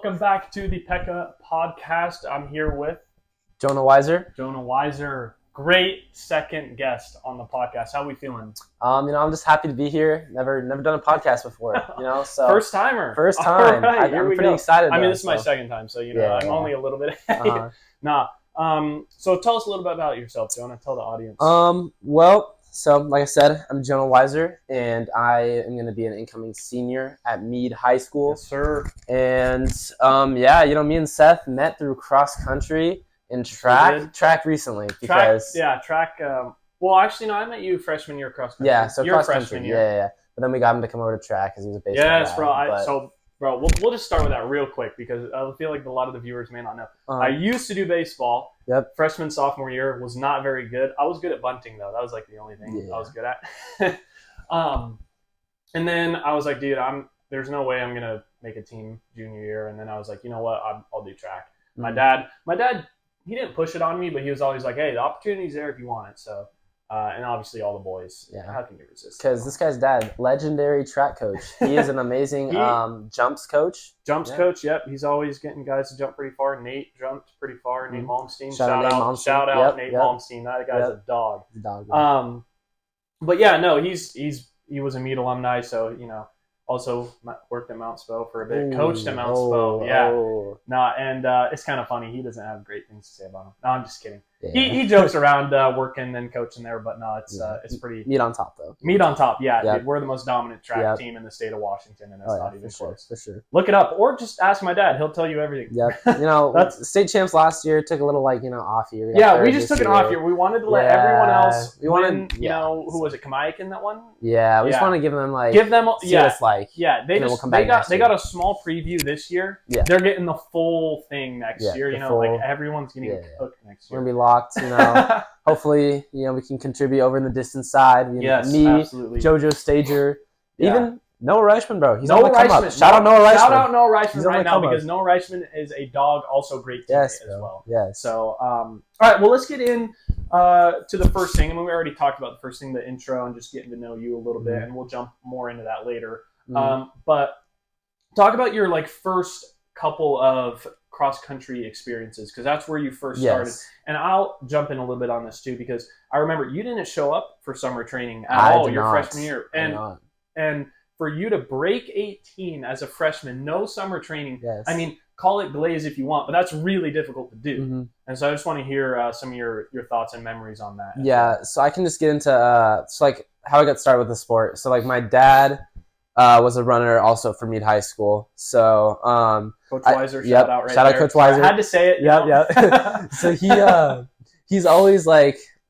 welcome back to the Peka podcast. I'm here with Jonah Weiser. Jonah Weiser. Great second guest on the podcast. How are we feeling? I'm just happy to be here. Never done a podcast before, so First timer. First time. All right, I'm pretty excited. I mean, this is my second time, so I'm only a little bit ahead. So tell us a little bit about yourself, Jonah. Tell the audience. So like I said, I'm Jonah Weiser, and I am going to be an incoming senior at Meade High School. Yes, sir. And me and Seth met through cross country and track recently because track. I met you freshman year cross country. Yeah, so your cross freshman country. year. Yeah. But then we got him to come over to track because he was a baseball guy. Yes, bro. Bro, we'll just start with that real quick because I feel like a lot of the viewers may not know. I used to do baseball. Yep. Freshman, sophomore year was not very good. I was good at bunting though. That was like the only thing I was good at. And then I was like, dude, there's no way I'm gonna make a team junior year. And then I was like, you know what? I'll do track. My dad, he didn't push it on me, but he was always like, hey, the opportunity's there if you want it. So. And obviously all the boys. Yeah. How can you resist? Because this guy's dad, legendary track coach. He is an amazing jumps coach. Coach, yep. He's always getting guys to jump pretty far. Nate jumped pretty far. Nate Malmsteen. Shout out Nate Malmsteen. That guy's a dog. He's a dog. But yeah, no, he was a Meade alumni, so also worked at Mount Spo for a bit. Coached at Mount Spo. Yeah. And it's kind of funny. He doesn't have great things to say about him. No, I'm just kidding. Yeah. He jokes around working and coaching there, but no, it's pretty meat on top though. Meat on top, yeah. Yep. Dude, we're the most dominant track team in the state of Washington, and it's not even close. For sure. Look it up, or just ask my dad; he'll tell you everything. Yep. That's state champs last year. Took a little off year. We just took an off year. We wanted to let everyone else. Who was it? Kamayakin that one? Yeah, we just want to give them it's like. Yeah, they got a small preview this year. Yeah, they're getting the full thing next year. Everyone's getting cooked next year. We're gonna be locked. Hopefully, we can contribute over in the distance side. Me, absolutely. JoJo Stager, even Noah Reichman, bro. He's Noah on the come up. Shout out Noah Reichman right now because Noah Reichman is a dog, also great teammate as well. Yes. So, all right. Well, let's get in to the first thing. I mean, we already talked about the first thing, the intro, and just getting to know you a little bit, and we'll jump more into that later. But talk about your first couple of cross-country experiences, because that's where you first started. And I'll jump in a little bit on this too, because I remember you didn't show up for summer training at all your freshman year. And for you to break 18 as a freshman, no summer training, I mean, call it glaze if you want, but that's really difficult to do. And so I just want to hear some of your thoughts and memories on that. Yeah, so I can just get into how I got started with the sport. So my dad was a runner also for Meade High School. So Coach Weiser, shout out shout out Coach Weiser. I had to say it. Yeah. So he's always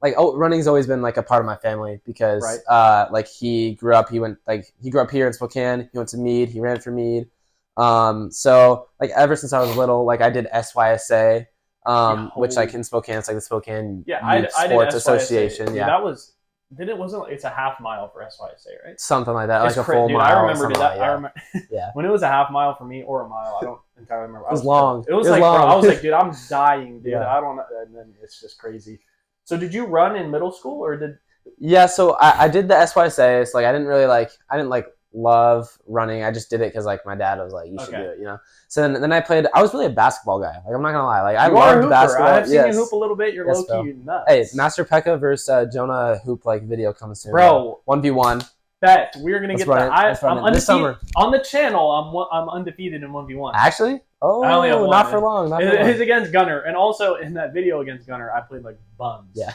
running's always been a part of my family because he grew up here in Spokane. He went to Meade. He ran for Meade. So ever since I was little, I did SYSA, which in Spokane, it's the Spokane Youth Sports Association. Yeah, it's a half mile for SYSA, right? Something like that, a full mile. I remember that. I remember when it was a half mile for me or a mile. I don't entirely remember. It was long. It was long. Bro, I was like, dude, I'm dying, dude. I don't know. And then it's just crazy. So did you run in middle school or did? Yeah, so I did the SYSA. It's I didn't love running. I just did it because my dad was you should do it, So then I played. I was really a basketball guy. I'm not gonna lie. I loved basketball. I've seen you hoop a little bit. You're low-key nuts. Hey, Master Peka versus Jonah hoop video coming soon. Bro, 1v1. Bet we're gonna get that. I'm undefeated this summer on the channel. I'm undefeated in 1v1. Actually, I only have one, not for long. It's against Gunner, and also in that video against Gunner, I played like bums. Yeah.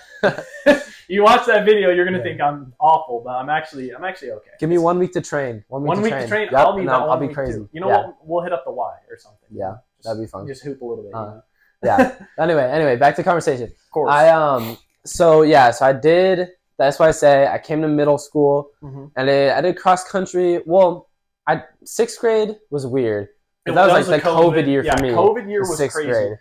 You watch that video, you're gonna think I'm awful, but I'm actually okay. Give me 1 week to train. 1 week to train. Yep, I'll be crazy. Too. You know what? We'll hit up the Y or something. Yeah, that'd be fun. Just hoop a little bit. Yeah. Anyway, back to conversation. Of course. So I did. That's why I say I came to middle school and I did cross country. Well, 6th grade was weird. That was the COVID year for me. COVID year was 6th crazy. Grade.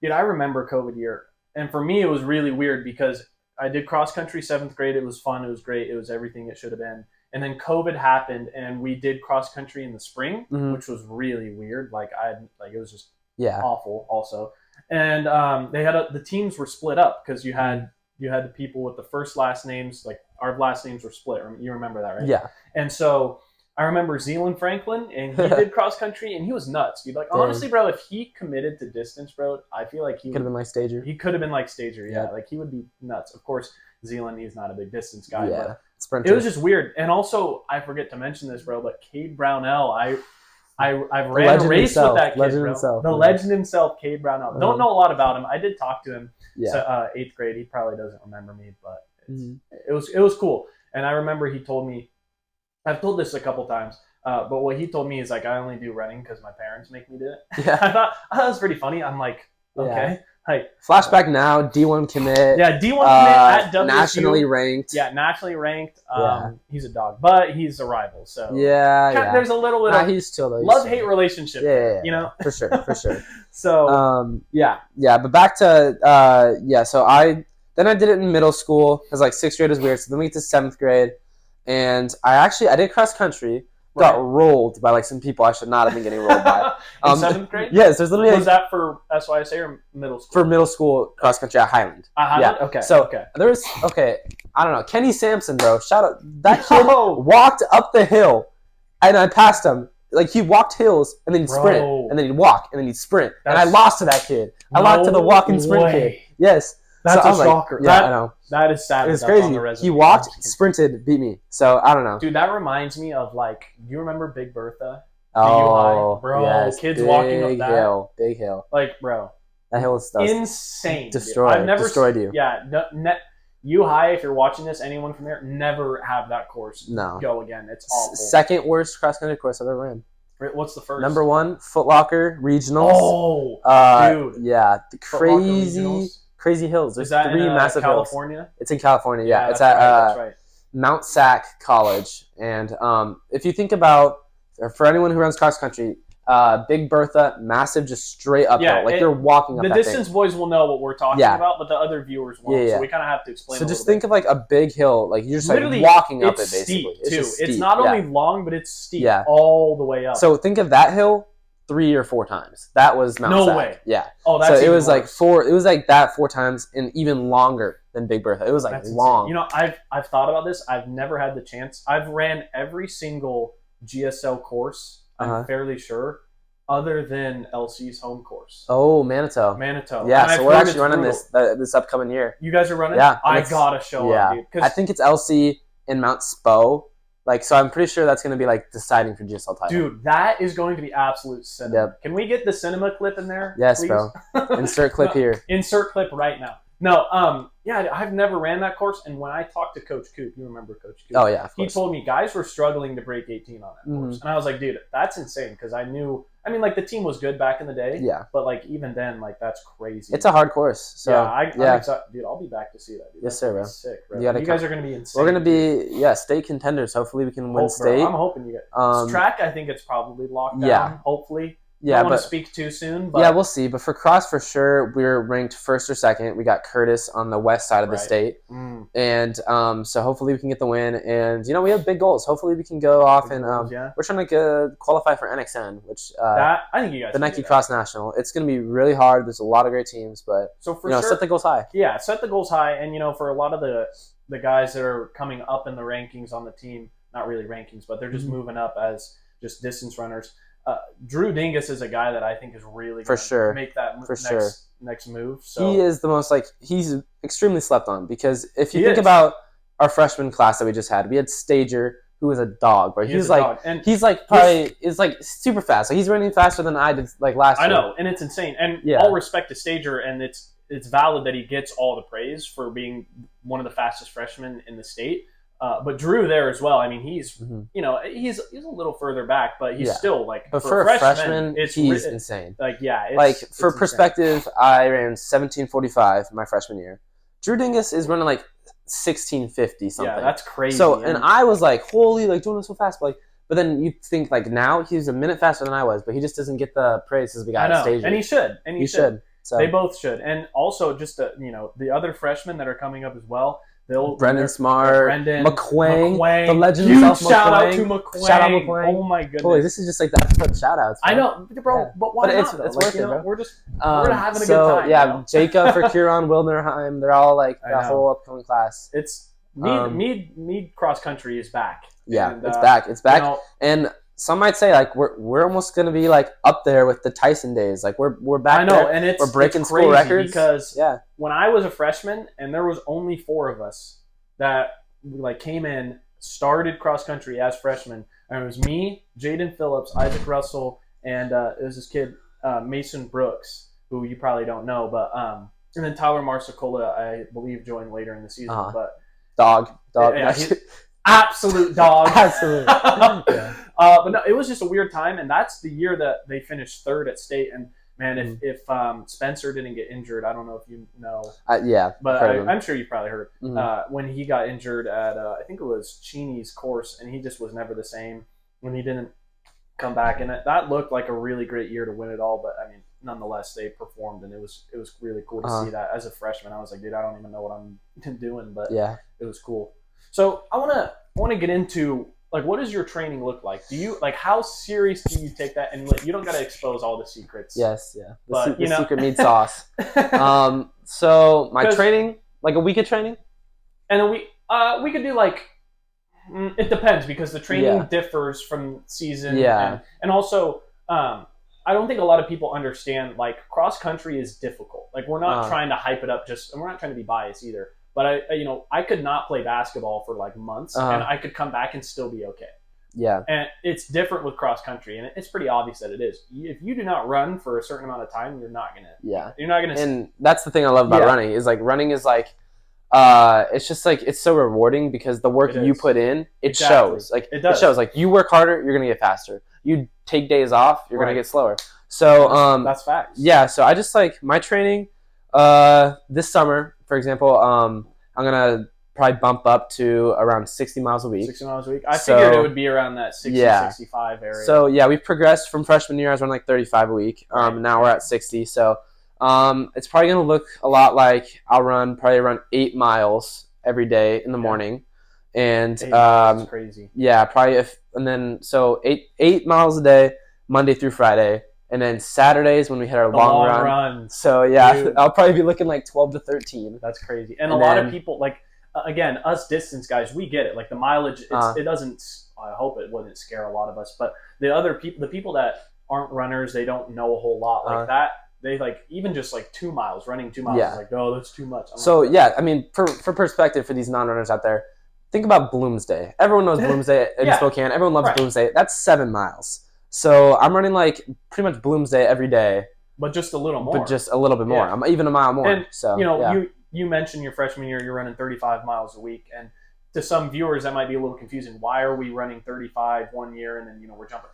Dude, I remember COVID year. And for me, it was really weird because I did cross country 7th grade. It was fun. It was great. It was everything it should have been. And then COVID happened and we did cross country in the spring, which was really weird. It was just awful also. And the teams were split up because you had the people with the first last names, our last names were split. You remember that, right? Yeah. And so I remember Zealand Franklin, and he did cross country, and he was nuts, dude. Like, honestly, bro, if he committed to distance, bro, I feel like he could have been like Stager. He could have been like Stager, yeah. Yeah. Like, he would be nuts. Of course, Zealand, he's not a big distance guy, Yeah, but sprinter. it was just weird. And also, I forget to mention this, bro, but Cade Brownell, I've ran a race with that kid, bro. The legend himself, Cade Brownell. Don't know a lot about him. I did talk to him. Yeah. So, 8th grade. He probably doesn't remember me, but it was cool. And I remember he told me, I've told this a couple times, but what he told me is like, I only do running because my parents make me do it. Yeah. I thought that was pretty funny. I'm like, okay. Yeah. Like, flashback now, D1 commit. Yeah, D1 commit at WSU. Nationally ranked. Yeah, nationally ranked. He's a dog, but he's a rival. So yeah. There's a little bit of he's chill, though. love-hate relationship. Yeah, you know? For sure. So, yeah, but back to, so I did it in middle school, because like 6th grade was weird, so then we get to 7th grade, and I did cross country, got rolled by like some people I should not have been getting rolled by. In 7th grade? Yes, there's literally was that for SYSA or middle school? For middle school cross country at Highland. Yeah. Okay. So there was I don't know, Kenny Sampson, bro. Shout out, that kid walked up the hill, and I passed him. Like, he walked hills and then he'd sprint, and then he'd walk and then he'd sprint, and I lost to that kid. I lost to the walk and sprint kid. Yes. That's a shocker. Yeah, I know. That is sad. It was crazy. He walked, sprinted, beat me. So, I don't know. Dude, that reminds me of, like, you remember Big Bertha? Oh, bro. Yes, kids walking up that. Big hill. Like, bro. That hill was insane. Destroyed you. Yeah. U High, if you're watching this, anyone from there, never have that course go again. It's awful. Second worst cross-country course I've ever ran. What's the first? Number 1, Foot Locker Regionals. Oh, dude. Yeah, the crazy hills. There's is that 3 in massive California? Hills. It's in California, yeah. It's at that's right. Mount Sac College. And if you think about, for anyone who runs cross country, Big Bertha, massive, just straight uphill. Like, you're walking up the that distance thing. Boys will know what we're talking about, but the other viewers won't. So we kind of have to explain. So just think of like a big hill, like you're just like literally walking up it basically. Steep, too. It's not only long, but it's steep all the way up. So think of that hill 3 or 4 times. That was Mount Sac. No way. Yeah. Oh, that's so it was worse. like 4. It was like that 4 times, and even longer than Big Bertha. It was like that's long. Insane. You know, I've thought about this. I've never had the chance. I've ran every single GSL course. I'm fairly sure, other than LC's home course. Oh, Manitou. Yeah, and so we're actually running this upcoming year. You guys are running? Yeah. I gotta show up, dude. I think it's LC in Mount Spo. Like, so I'm pretty sure that's going to be like deciding for GSL title. Dude, that is going to be absolute cinema. Yep. Can we get the cinema clip in there? Yes, please? bro. Insert clip here. Insert clip right now. No, yeah, I've never ran that course, and when I talked to Coach Coop, you remember Coach Coop? Oh, yeah, of course. He told me guys were struggling to break 18 on that course. And I was like, dude, that's insane, because I mean, like, the team was good back in the day. Yeah. But, like, even then, like, that's crazy. It's a hard course. So, I'm excited. Dude, I'll be back to see that, dude. Yes, sir, bro. Sick, bro. You guys are going to be insane. We're going to be, state contenders. Hopefully we can win state. Bro, I'm hoping you get track, I think it's probably locked down, hopefully. Yeah, I don't want to speak too soon. But yeah, we'll see. But for cross, for sure, we're ranked 1st or 2nd. We got Curtis on the west side of the state. And so hopefully we can get the win. And, you know, we have big goals. Hopefully we can go off and we're trying to qualify for NXN, which I think you guys the Nike Cross National. It's going to be really hard. There's a lot of great teams, but so for sure, set the goals high. Yeah, set the goals high. And, you know, for a lot of the guys that are coming up in the rankings on the team, not really rankings, but they're just moving up as just distance runners. Drew Dingus is a guy that I think is really going to make that next move. So he is the most, like, he's extremely slept on, because if you think about our freshman class that we just had, we had Stager, who was a dog, but he's like probably is like super fast. Like, he's running faster than I did like last year. I know, and it's insane. And all respect to Stager, and it's valid that he gets all the praise for being one of the fastest freshmen in the state. But Drew there as well. I mean, he's you know, he's a little further back, but he's still like. But for a freshman, he's insane. Like, yeah, for perspective, I ran 17:45 my freshman year. Drew Dingus is running like 16:50 something. Yeah, that's crazy. So, and I was like, holy, like, doing this so fast, but then you think like now he's a minute faster than I was, but he just doesn't get the praise as we got on stage. And he should. And he should. So. They both should. And also, just you know, the other freshmen that are coming up as well. Brendan Smart, McQuang, the legend himself, shout out to McQuang. Oh my goodness! Boy, this is just like that shout outs. I know, bro, but why not? It's worth it, bro. We're having a good time. Yeah, Jacob for Huron, Wilderheim, they're all like that whole upcoming class. Mead cross country is back. Yeah, and, it's back. It's back. You know, and some might say like we're almost gonna be like up there with the Tyson days. Like we're back. I know, there. and we're breaking it's school records because yeah. when I was a freshman and there was only 4 of us that like came in, started cross country as freshmen, and it was me, Jaden Phillips, Isaac Russell, and it was this kid Mason Brooks, who you probably don't know, but and then Tyler Marsicola, I believe, joined later in the season, but dog, yeah, absolute dog. Absolutely. Yeah. But no, it was just a weird time, and that's the year that they finished 3rd at state. And man, if Spencer didn't get injured, I don't know if you know. Yeah, but I'm sure you've probably heard when he got injured at I think it was Cheney's course, and he just was never the same when he didn't come back. And that looked like a really great year to win it all. But I mean, nonetheless, they performed, and it was really cool to see that. As a freshman, I was like, dude, I don't even know what I'm doing, but yeah, it was cool. So I want to get into like, what does your training look like? Do you like, how serious do you take that? And like, you don't got to expose all the secrets. Yes, yeah, the secret meat sauce. So my training, like a week of training, and then we could do like, it depends because the training differs from season. Yeah, and also I don't think a lot of people understand like cross country is difficult. Like we're not trying to hype it up, and we're not trying to be biased either. But I could not play basketball for like months, and I could come back and still be okay. Yeah. And it's different with cross country, and it's pretty obvious that it is. If you do not run for a certain amount of time, you're not gonna. Yeah. You're not gonna. And that's the thing I love about running is like running is like, it's just like it's so rewarding because the work you put in, it shows. Like it shows. Like you work harder, you're gonna get faster. You take days off, you're gonna get slower. So that's facts. Yeah. So I just like my training. This summer, for example, I'm gonna probably bump up to around 60 miles a week. 60 miles a week. I figured it would be around that 60, 65 area. So yeah, we've progressed from freshman year. I was running like 35 a week. Now we're at 60. So it's probably gonna look a lot like I'll probably run 8 miles every day in the morning, and 8 miles is crazy. Yeah, probably so 8 miles a day, Monday through Friday. And then Saturdays when we hit our long run. So yeah, dude. I'll probably be looking like 12 to 13. That's crazy. And a lot of people like, again, us distance guys, we get it. Like the mileage, it doesn't. I hope it wouldn't scare a lot of us. But the people that aren't runners, they don't know a whole lot like that. They like even just like 2 miles, running 2 miles is like, oh, that's too much. So yeah, I mean, for perspective for these non-runners out there, think about Bloomsday. Everyone knows Bloomsday in Spokane. Everyone loves Bloomsday. That's 7 miles. So I'm running like pretty much Bloomsday every day, but just a little more. But just a little bit more. I'm even a mile more. And so you mentioned your freshman year, you're running 35 miles a week, and to some viewers that might be a little confusing. Why are we running 35 one year and then we're jumping?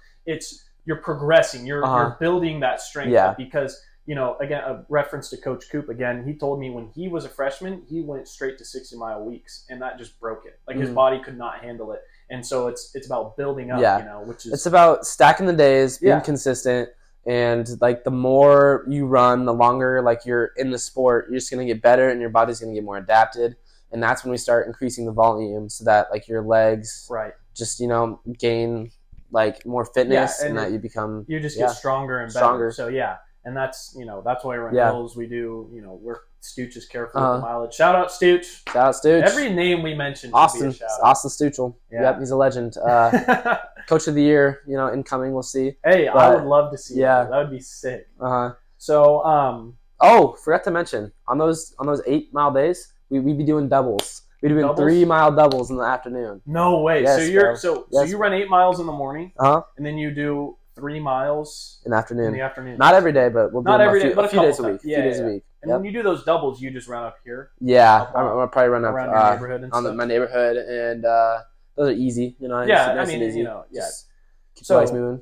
You're progressing. You're building that strength up because again, a reference to Coach Coop again. He told me when he was a freshman, he went straight to 60-mile weeks, and that just broke it. Like his body could not handle it. And so it's about building up, which is... It's about stacking the days, being consistent, and like the more you run, the longer like you're in the sport, you're just going to get better and your body's going to get more adapted. And that's when we start increasing the volume so that like your legs just, gain like more fitness and that you become... You just get stronger and better. So and that's that's why we're in hills. We do we're Stooch is careful with the mileage. Shout out Stooch. Shout out Stooch. Every name we mentioned Austin. Should be a shout out. Austin Stoochel. Yep, he's a legend. Coach of the year, incoming. We'll see. Hey, I would love to see that. That would be sick. So forgot to mention on those 8 mile days, we'd be doing doubles. We'd be doing 3 mile doubles in the afternoon. No way. Yes, so you run 8 miles in the morning, and then you do 3 miles in the afternoon. Not every day, but we'll do a few days a week. And when you do those doubles, you just run up here. Yeah, I'm gonna probably run up around your neighborhood and stuff. my neighborhood, and those are easy. Just keep the legs moving.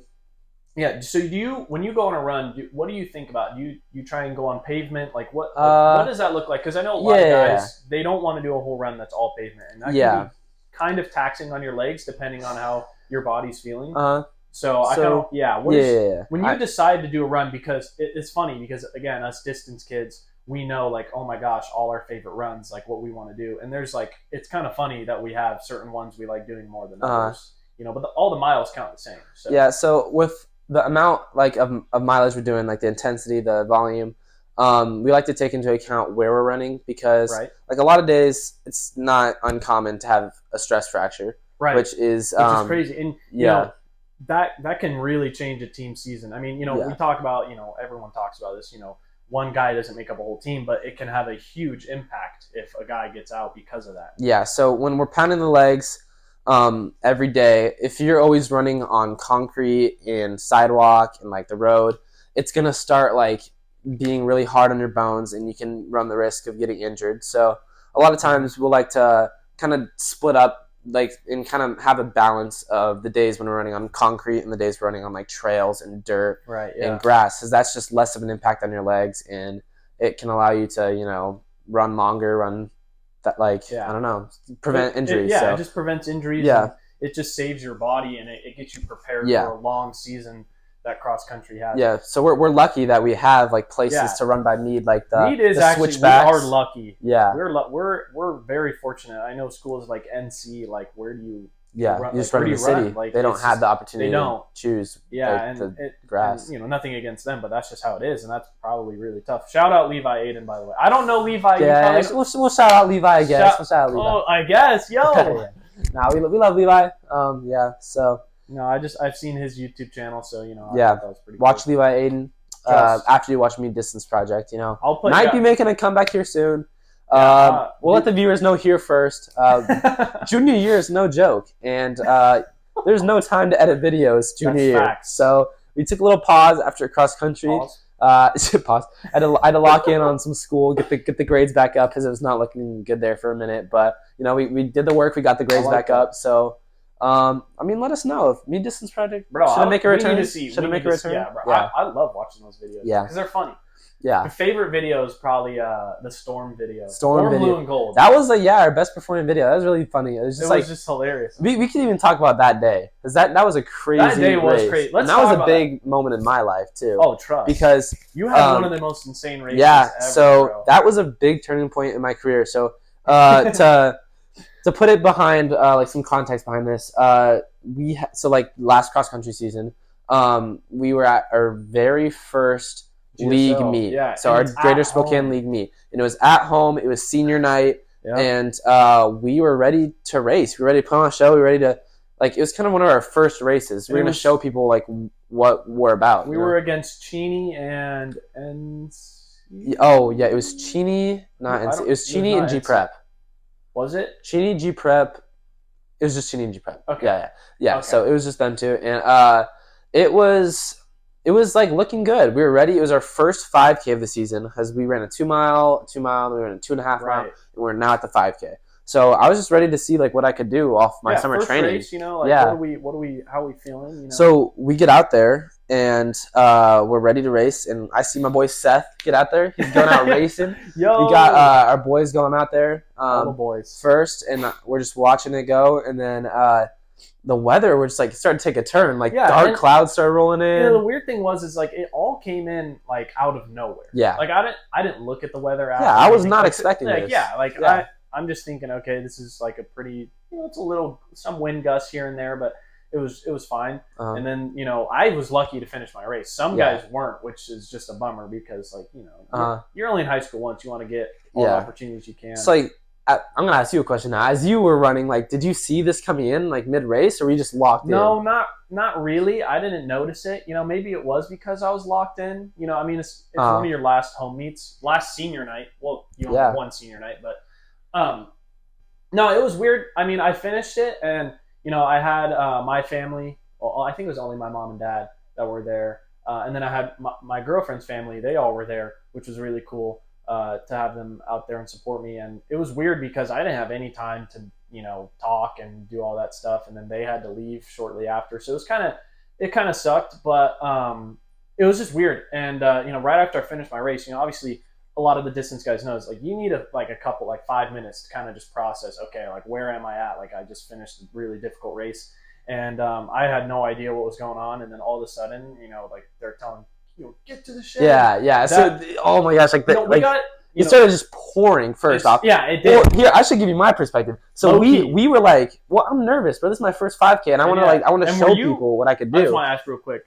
Yeah. So when you go on a run, what do you think about? You try and go on pavement? Like what does that look like? Because I know a lot of guys they don't want to do a whole run that's all pavement, and that can be kind of taxing on your legs depending on how your body's feeling. When you decide to do a run, because it's funny because again, us distance kids, we know like, oh my gosh, all our favorite runs, like what we want to do. And there's like, it's kind of funny that we have certain ones we like doing more than others, but all the miles count the same. So. Yeah. So with the amount like of mileage we're doing, like the intensity, the volume, we like to take into account where we're running because Right. like a lot of days it's not uncommon to have a stress fracture, Right. which is crazy. And you yeah. know, that can really change a team season. I mean, Yeah. we talk about, everyone talks about this, one guy doesn't make up a whole team, but it can have a huge impact if a guy gets out because of that. Yeah, so when we're pounding the legs every day, if you're always running on concrete and sidewalk and like the road, it's going to start like being really hard on your bones and you can run the risk of getting injured. So a lot of times we'll like to kind of split up like and kind of have a balance of the days when we're running on concrete and the days we're running on like trails and dirt and grass, because that's just less of an impact on your legs and it can allow you to run longer, run that I don't know, prevent injuries. It just prevents injuries. Yeah, and it just saves your body and it gets you prepared for a long season that cross country has. Yeah, so we're lucky that we have like places to run by Mead, like Mead is the actually, switchbacks. we are lucky. Yeah, we're very fortunate. I know schools like NC, like where do you? Yeah, run, you just like, run in the city. Like, they don't have the opportunity to choose. Yeah, like, the grass. And, nothing against them, but that's just how it is, and that's probably really tough. Shout out Levi Aiden, by the way. I don't know Levi. Yeah, we'll shout out Levi, I guess. We'll shout out Levi. Oh, I guess, yo. Nah, we love Levi. Yeah, so. No, I've seen his YouTube channel, so I thought that was pretty watch cool. Levi Aiden after you watch me Distance Project. Might be making a comeback here soon. We'll let the viewers know here first. Junior year is no joke, and there's no time to edit videos junior year. Facts. So we took a little pause after cross country. Pause. I had to lock in on some school, get the grades back up because it was not looking good there for a minute. But we did the work, we got the grades back up. So. Let us know if Me Distance Project should I make a return? Should I make a return? Yeah, bro. Yeah. I love watching those videos. Yeah, because they're funny. Yeah. My favorite video is probably the Storm video. Storm video. Blue and Gold. That was our best performing video. That was really funny. It was just hilarious. We could even talk about that day because that was a crazy. That day was race. Crazy. And that was a big moment in my life too. Oh, trust. Because you had one of the most insane races. Yeah. Ever, so bro. That was a big turning point in my career. So to put it behind like some context behind this, last cross country season, we were at our very first league meet. Yeah, so our Greater Spokane League meet, and it was at home. It was senior night, and we were ready to race. We were ready to put on a show. We were ready to it was kind of one of our first races. We were going to show people like what we're about. We were against Cheney and oh yeah, it was Cheney, not NC. It was Cheney and G Prep. Was it? Cheney, G Prep. It was just Cheney and G Prep. Okay. Yeah. Okay. So it was just them two. And it was like looking good. We were ready. It was our first 5K of the season because we ran a 2 mile, then we ran a 2.5 mile, and we're now at the 5K. So I was just ready to see like what I could do off my summer first training. Race, how are we feeling? So we get out there and we're ready to race, and I see my boy Seth get out there. He's going out racing. Yo, we got our boys going out there. All the boys first, and we're just watching it go, and then the weather was like started to take a turn. Like dark clouds started rolling in. The weird thing was like it all came in like out of nowhere. Yeah, like I didn't look at the weather. I was not expecting this. I'm just thinking, okay, this is like a pretty, it's a little, some wind gusts here and there, but it was fine. And then, I was lucky to finish my race. Some guys weren't, which is just a bummer because, like, you're only in high school once. You want to get all the opportunities you can. It's like, I'm going to ask you a question now. As you were running, like, did you see this coming in, like, mid-race, or were you just locked in? No, not really. I didn't notice it. Maybe it was because I was locked in. It's one of your last home meets, last senior night. Well, you only have one senior night, but no, it was weird. I finished it, and I had my family. Well, I think it was only my mom and dad that were there, and then I had my girlfriend's family. They all were there, which was really cool to have them out there and support me. And it was weird because I didn't have any time to talk and do all that stuff, and then they had to leave shortly after. So it kind of sucked, but it was just weird. And right after I finished my race, obviously, a lot of the distance guys know is like you need a couple 5 minutes to kind of just process. Okay, like where am I at? Like I just finished a really difficult race, and I had no idea what was going on. And then all of a sudden, like they're telling get to the shed. Yeah. So oh my gosh, like it started just pouring first off. Yeah, it did. Well, here I should give you my perspective. So we were like, well, I'm nervous, but this is my first 5K, and I want to show people what I could do. I just want to ask real quick.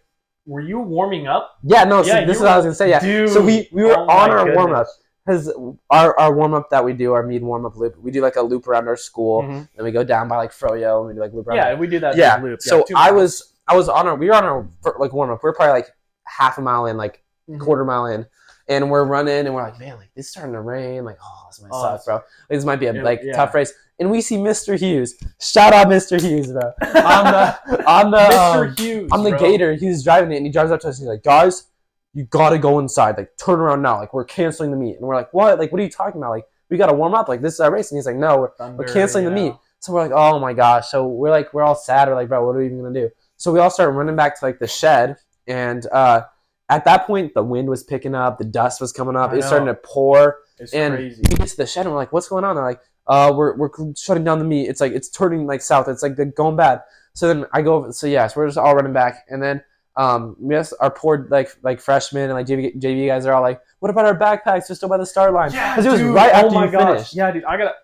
were you warming up? Yeah, no. So Yeah, this is you what I was gonna say. Yeah. Dude, so we were oh my on our warm up goodness. because our warm up that we do, our mead warm up loop, we do like a loop around our school, Mhm. then we go down by like Froyo and we do like loop around. Yeah, we do that Yeah. big loop. So 2 I miles. was on our we were on our like warm up. We're probably like half a mile in, like Mhm. quarter mile in, and we're running and we're like, man, like it's starting to rain. Like, oh, this might suck, bro. This might be a tough race. And we see Mr. Hughes. Shout out Mr. Hughes, bro. on the Mr. Hughes, on the bro. Gator, he's driving it and he drives up to us and he's like, guys, you gotta go inside. Like, turn around now. Like, we're canceling the meet. And we're like, what? Like, what are you talking about? Like, we gotta warm up. Like, this is our race. And he's like, no, we're canceling the meet. So we're like, oh my gosh. So we're all sad. We're like, bro, what are we even gonna do? So we all start running back to like the shed, and at that point the wind was picking up, the dust was coming up, it was starting to pour. It's and crazy. we get to the shed and we're like, what's going on? They're like, we're shutting down the meet. It's like it's turning like south. It's like going bad. So then I go over. So yeah, so we're just all running back, and then yes, our poor like freshmen and like JV guys are all like, what about our backpacks just by the start line? Yeah, because it was dude, right after my you gosh. finished. Yeah, dude, I gotta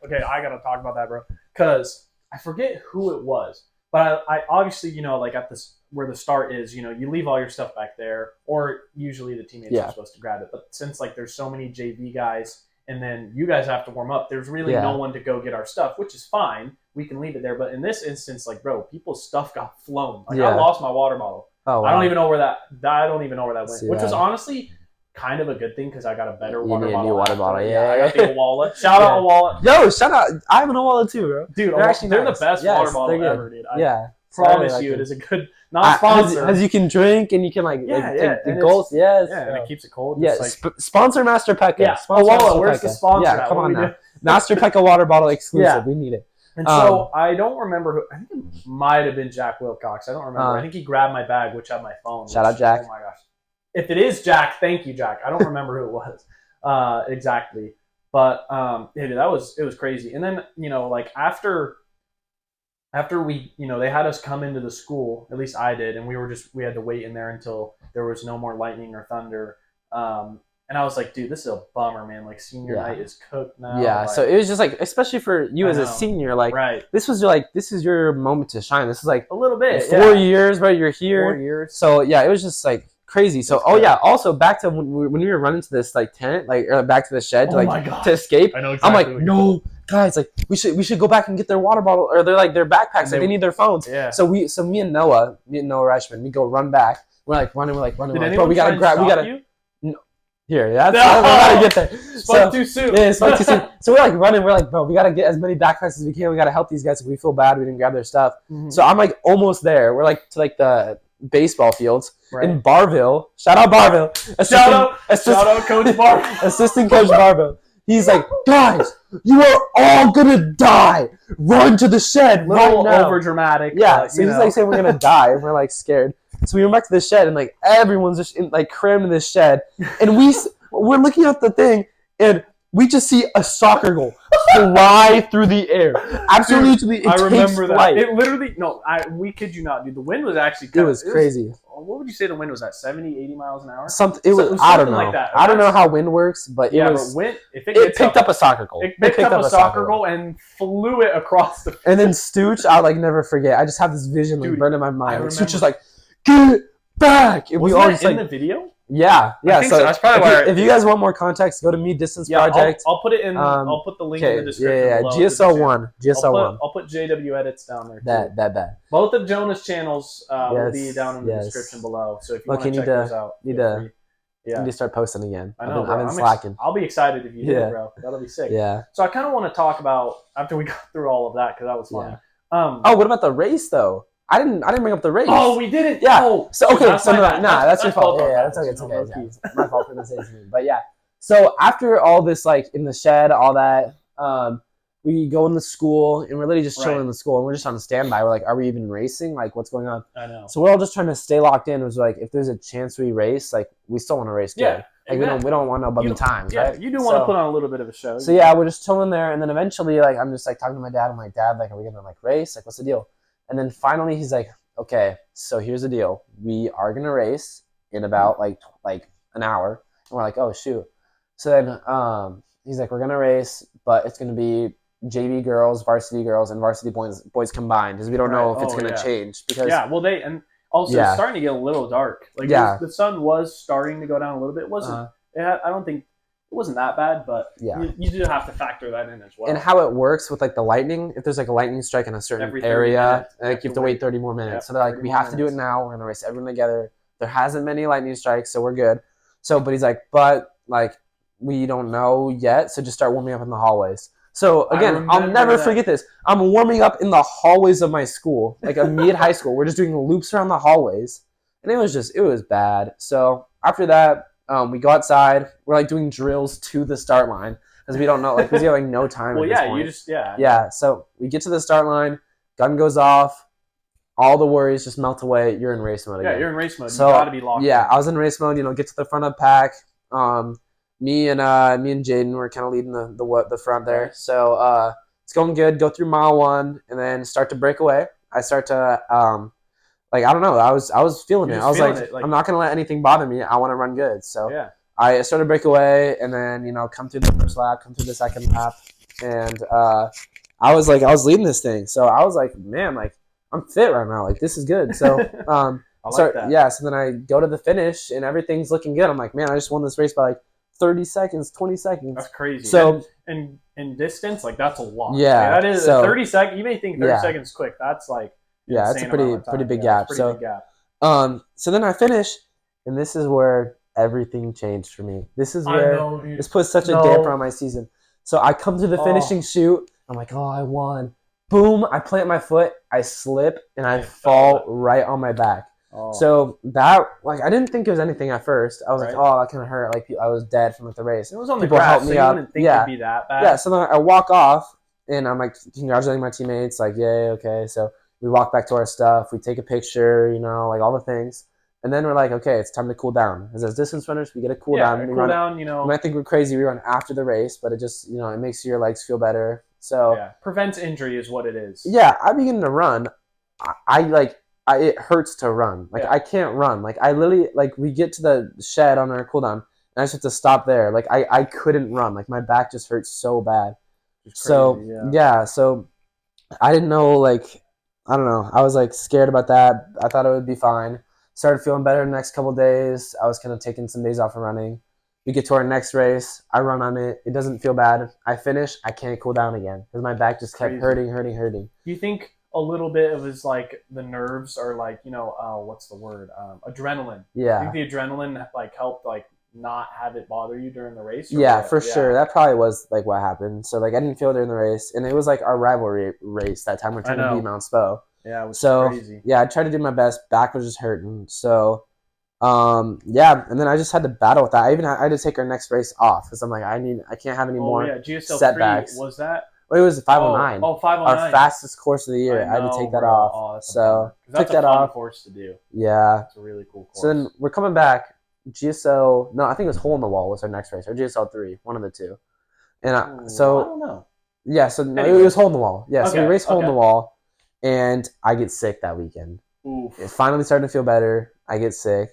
talk about that, bro. Because I forget who it was, but I obviously, like at this where the start is, you leave all your stuff back there, or usually the teammates are supposed to grab it. But since like there's so many JV guys, and then you guys have to warm up, there's really no one to go get our stuff, which is fine. We can leave it there. But in this instance, like, bro, people's stuff got flown. Like, I lost my water bottle. Oh, wow. I don't even know where that went, See which that. was honestly kind of a good thing because I got a better water bottle. New water bottle, yeah. I got the Owala. Shout out Owala. Yo, shout out! I have an Owala too, bro. Dude, they're the best water bottle ever, dude. I promise you, it is a good, not sponsor. As you can drink and you can take the goals. Yes, and it keeps it cold. Yeah, sponsor Master Peka. Yeah, Owala, where's the sponsor? Yeah, come on now. Master Peka water bottle exclusive. We need it. And so I don't remember who. I think it might have been Jack Wilcox. I don't remember. I think he grabbed my bag, which had my phone. Shout out Jack. Oh my gosh! If it is Jack, thank you, Jack. I don't remember who it was exactly, but yeah, dude, it was crazy. And then like after we they had us come into the school. At least I did, and we had to wait in there until there was no more lightning or thunder. And I was like, dude, this is a bummer, man. Like, senior night is cooked now. Yeah, like, so it was just like, especially for you as a senior, like, this is your moment to shine. This is like a little bit 4 years, right? You're here. 4 years. So yeah, it was just like crazy. So also back to when we were running to this like tent, like back to the shed to escape. I know exactly. I'm like, no, guys, like we should go back and get their water bottle or their backpacks. Like they need their phones. Yeah. So me and Noah Reichman, we go run back. We're like running. Bro, we gotta grab. We gotta. You? Here, we're about to get there. Spoke too soon. Yeah, spoke too soon. So we're like running. We're like, bro, we gotta get as many backpacks as we can. We gotta help these guys. If we feel bad, we didn't grab their stuff. Mm-hmm. So I'm like almost there. We're like to like the baseball fields in Barville. Shout out Barville. Shout out Coach Barville. Assistant Coach Barville. He's like, guys, you are all gonna die. Run to the shed right now. Over dramatic. Yeah. So he's like saying we're gonna die, and we're like scared. So we went back to the shed, and like everyone's just crammed in this shed, and we're looking at the thing, and we just see a soccer goal fly through the air. Absolutely, I remember that. It literally we kid you not, dude. The wind was actually it was crazy. What would you say the wind was at? 70, 80 miles an hour? It was I don't know. Like that. I don't know how wind works, but it picked up a soccer goal. It picked up a soccer goal and flew it across the field. And then Stooch, I'll like never forget. I just have this vision burned in my mind. Stooch is like, get back! And we all just in the video. Yeah. So that's probably why. If you guys want more context, go to Me Distance Project. I'll put it in. I'll put the link in the description. Below. GSO1. I'll put JW edits down there. That. Both of Jonah's channels will be down in the description below. So if you want to check those out, need to start posting again. I know. I've been slacking. I'll be excited if you do, bro. That'll be sick. Yeah. So I kind of want to talk about after we got through all of that because that was fun. Yeah. What about the race though? I didn't bring up the race. Oh, we didn't. Yeah. Oh, so that's your fault. Yeah, that's okay. It's my fault for this. But yeah. So after all this, like in the shed, all that, we go in the school and we're literally just chilling in the school and we're just on standby. We're like, are we even racing? Like, what's going on? I know. So we're all just trying to stay locked in. It was like, if there's a chance we race, like we still want to race. Yeah. Like we don't want no bumpy times. Yeah. Right? You do want to put on a little bit of a show. So yeah, we're just chilling there, and then eventually, like, I'm just like talking to my dad. I'm like, Dad, like, are we gonna like race? Like, what's the deal? And then finally, he's like, okay, so here's the deal. We are going to race in about like an hour. And we're like, oh, shoot. So then he's like, we're going to race, but it's going to be JV girls, varsity girls, and varsity boys combined because we don't know if it's going to change. Because Also, it's starting to get a little dark. Like the sun was starting to go down a little bit. It wasn't. I don't think it wasn't that bad, but you do have to factor that in as well. And how it works with like the lightning, if there's like a lightning strike in a certain area, like you have to wait 30 more minutes. So they're like, we have to do it now. We're gonna race everyone together. There hasn't been any lightning strikes, so we're good. So, but he's like, but like we don't know yet, so just start warming up in the hallways. So again, I'll never forget this. I'm warming up in the hallways of my school, like a mid-high school. We're just doing loops around the hallways, and it was bad. So after that, we go outside. We're like doing drills to the start line because we don't know, like, because you have like no time. Well, at this point. Yeah. So we get to the start line, gun goes off, all the worries just melt away. You're in race mode again. Yeah, you're in race mode. So, you gotta be locked. Yeah, I was in race mode. Get to the front of the pack. Me and Jaden were kind of leading the front there. So it's going good. Go through mile 1 and then start to break away. I start to like, I don't know. I was feeling it. I was like, I'm not gonna let anything bother me. I want to run good. So I started to break away and then come through the first lap, come through the second lap, and I was leading this thing. So I was like, man, like I'm fit right now. Like this is good. So I like that. Yeah. So then I go to the finish and everything's looking good. I'm like, man, I just won this race by like 30 seconds, 20 seconds. That's crazy. So and in distance, like that's a lot. Yeah, like, that is 30 seconds. You may think 30 seconds quick. That's like it's a pretty big gap. Big gap. So then I finish, and this is where everything changed for me. This is where this put such a damper on my season. So I come to the finishing chute. I'm like, oh, I won. Boom! I plant my foot. I slip and I fall right on my back. So that, like, I didn't think it was anything at first. I was like, oh, that kind of hurt. Like, I was dead from like the race. It was on the grass, so you wouldn't think it'd be that bad. Yeah, so then I walk off, and I'm like congratulating my teammates, like, yay, okay. So we walk back to our stuff. We take a picture, like all the things. And then we're like, okay, it's time to cool down. As distance runners, we get a cool down. We cool down, You might think we're crazy. We run after the race, but it just, it makes your legs feel better. So prevents injury is what it is. Yeah, I begin to run. It hurts to run. Like, I can't run. Like, I literally, like, we get to the shed on our cooldown, and I just have to stop there. Like, I couldn't run. Like, my back just hurts so bad. So I didn't know, like, I don't know. I was, like, scared about that. I thought it would be fine. Started feeling better the next couple of days. I was kind of taking some days off of running. We get to our next race. I run on it. It doesn't feel bad. I finish. I can't cool down again because my back just kept hurting. Do you think a little bit of his, like, the nerves are like, what's the word? Adrenaline. Yeah. I think the adrenaline, like, helped, like, not have it bother you during the race? Yeah, for sure. That probably was, like, what happened. So, like, I didn't feel it during the race. And it was, like, our rivalry race that time. We're trying to beat Mount Spo. Yeah, it was crazy. Yeah, I tried to do my best. Back was just hurting. So, and then I just had to battle with that. I had to take our next race off because I'm like, I can't have any more GSL setbacks. Was that? Well, it was 509. 509. Our fastest course of the year. I had to take that off. That's a fun course to do. Yeah. It's a really cool course. So then we're coming back. GSL, no, I think it was Hole in the Wall was our next race, or GSL 3, one of the two. And I don't know. Yeah, so no, it was Hole in the Wall. Yeah, so we raced Hole in the Wall, and I get sick that weekend. Oof. It finally started to feel better. I get sick.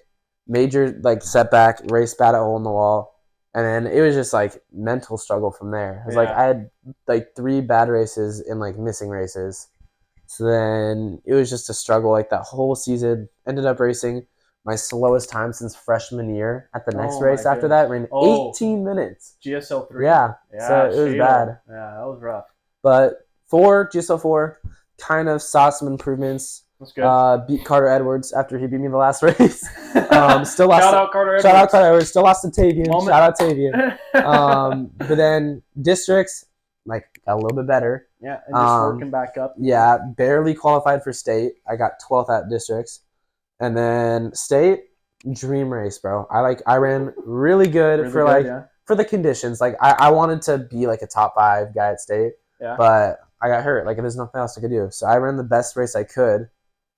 Major, like, setback, race bad at Hole in the Wall. And then it was just, like, mental struggle from there. It was like I had, like, 3 bad races and, like, missing races. So then it was just a struggle. Like, that whole season, ended up racing my slowest time since freshman year at the next race after that. Ran 18 minutes. GSL 3? Yeah. So it was bad. Yeah, that was rough. But GSL 4, kind of saw some improvements. That's good. Beat Carter Edwards after he beat me the last race. Still lost. Shout out Carter Edwards. Shout out Carter Edwards. Still lost to Tavian. Shout out Tavian. But then districts, like, got a little bit better. Yeah, and just working back up. Yeah, barely qualified for state. I got 12th at districts. And then state, dream race, bro. I ran really good for the conditions. Like, I wanted to be like a top 5 guy at state. Yeah. But I got hurt. Like, there's nothing else I could do. So I ran the best race I could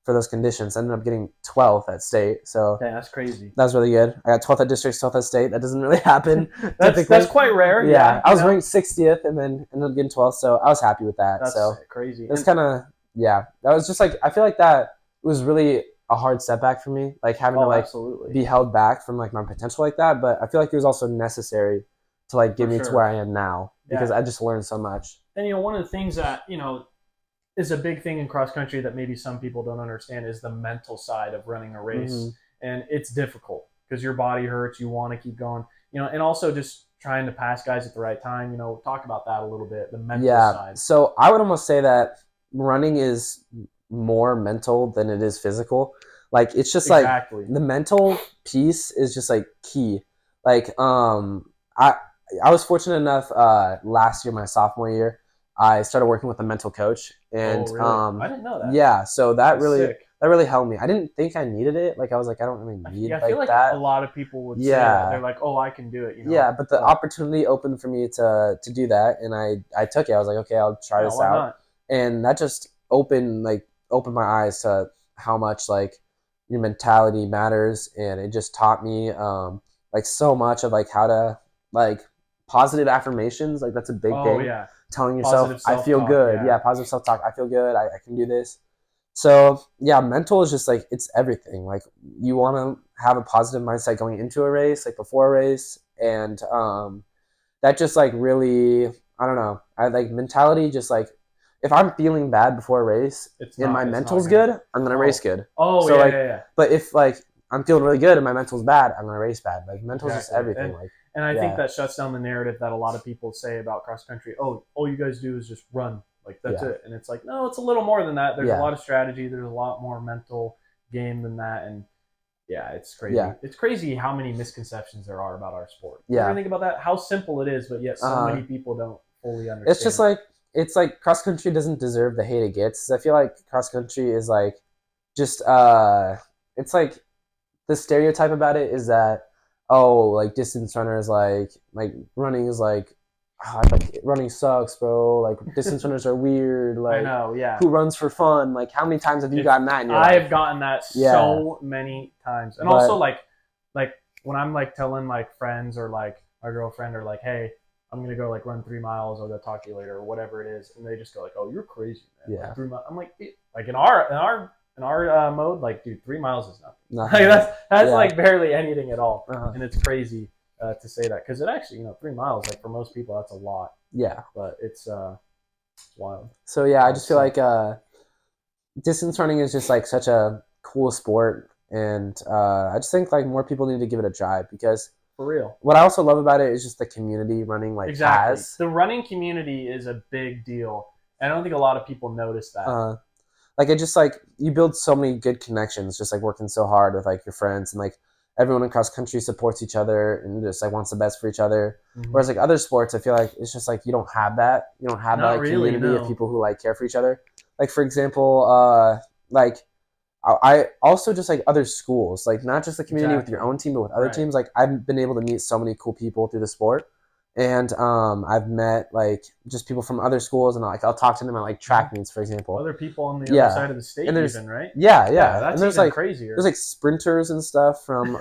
for those conditions. I ended up getting 12th at state. So that's crazy. That was really good. I got 12th at districts, 12th at state. That doesn't really happen. That's quite rare. Yeah. I was ranked 60th and then ended up getting 12th. So I was happy with that. That's so crazy. It's kind of, that was just like, I feel like that was really a hard setback for me. Like, having to, like, be held back from, like, my potential like that. But I feel like it was also necessary to, like, get me to where I am now because I just learned so much. And, one of the things that, is a big thing in cross country that maybe some people don't understand is the mental side of running a race, and it's difficult because your body hurts. You want to keep going, and also just trying to pass guys at the right time. Talk about that a little bit. The mental side. So I would almost say that running is more mental than it is physical. Like it's just exactly. Like the mental piece is just like key. Like I was fortunate enough last year, my sophomore year, I started working with a mental coach, and really? I didn't know that. Yeah, so that really helped me. I didn't think I needed it. Like I was like, I don't really need. I feel like that. A lot of people would say that. They're like, oh, I can do it. Yeah, but the opportunity opened for me to do that, and I took it. I was like, okay, I'll try this out, not? And that just opened my eyes to how much like your mentality matters, and it just taught me like so much of like how to like positive affirmations. Like that's a big thing. Yeah. Telling yourself, I feel good. Yeah, positive self-talk. I feel good. I can do this. So yeah, mental is just like, it's everything. Like you want to have a positive mindset going into a race, like before a race. And that just like really, I don't know. I like mentality, just like if I'm feeling bad before a race and my mental's good, I'm going to race good. Oh, so yeah. But if like I'm feeling really good and my mental's bad, I'm going to race bad. Like mental's just everything. And I think that shuts down the narrative that a lot of people say about cross country. Oh, all you guys do is just run. Like, that's it. And it's like, no, it's a little more than that. There's a lot of strategy. There's a lot more mental game than that. And yeah, it's crazy. Yeah. It's crazy how many misconceptions there are about our sport. You ever think about that? How simple it is, but yet so many people don't fully understand. It's just like, it's like cross country doesn't deserve the hate it gets. I feel like cross country is like, just, it's like, the stereotype about it is that, oh, like distance runners, like running is like running sucks, bro. Like distance runners are weird. Like, I know, yeah. Who runs for fun? Like, how many times have you gotten that in your life? I've gotten that so many times, and also like when I'm like telling like friends or like my girlfriend or like, hey, I'm gonna go like run 3 miles. I'll go talk to you later or whatever it is, and they just go like, oh, you're crazy, man. Yeah. Like, 3 miles. I'm like in our mode, like, dude, 3 miles is nothing. Like, that's like barely anything at all, and it's crazy to say that because it actually, 3 miles, like for most people, that's a lot. Yeah, but it's wild. So yeah, I just feel like distance running is just like such a cool sport, and I just think like more people need to give it a try because for real. What I also love about it is just the community running has. The running community is a big deal. I don't think a lot of people notice that. Like it just like you build so many good connections just like working so hard with like your friends, and like everyone in cross country supports each other and just like wants the best for each other. Whereas like other sports, I feel like it's just like you don't have that. You don't have that like community of people who like care for each other. Like for example, like I also just like other schools, like not just the community with your own team, but with other teams. Like I've been able to meet so many cool people through the sport. And I've met like just people from other schools, and like I'll talk to them at like track meets, for example. Other people on the other side of the state, even, right? Yeah. That's and there's even like crazier. There's like sprinters and stuff from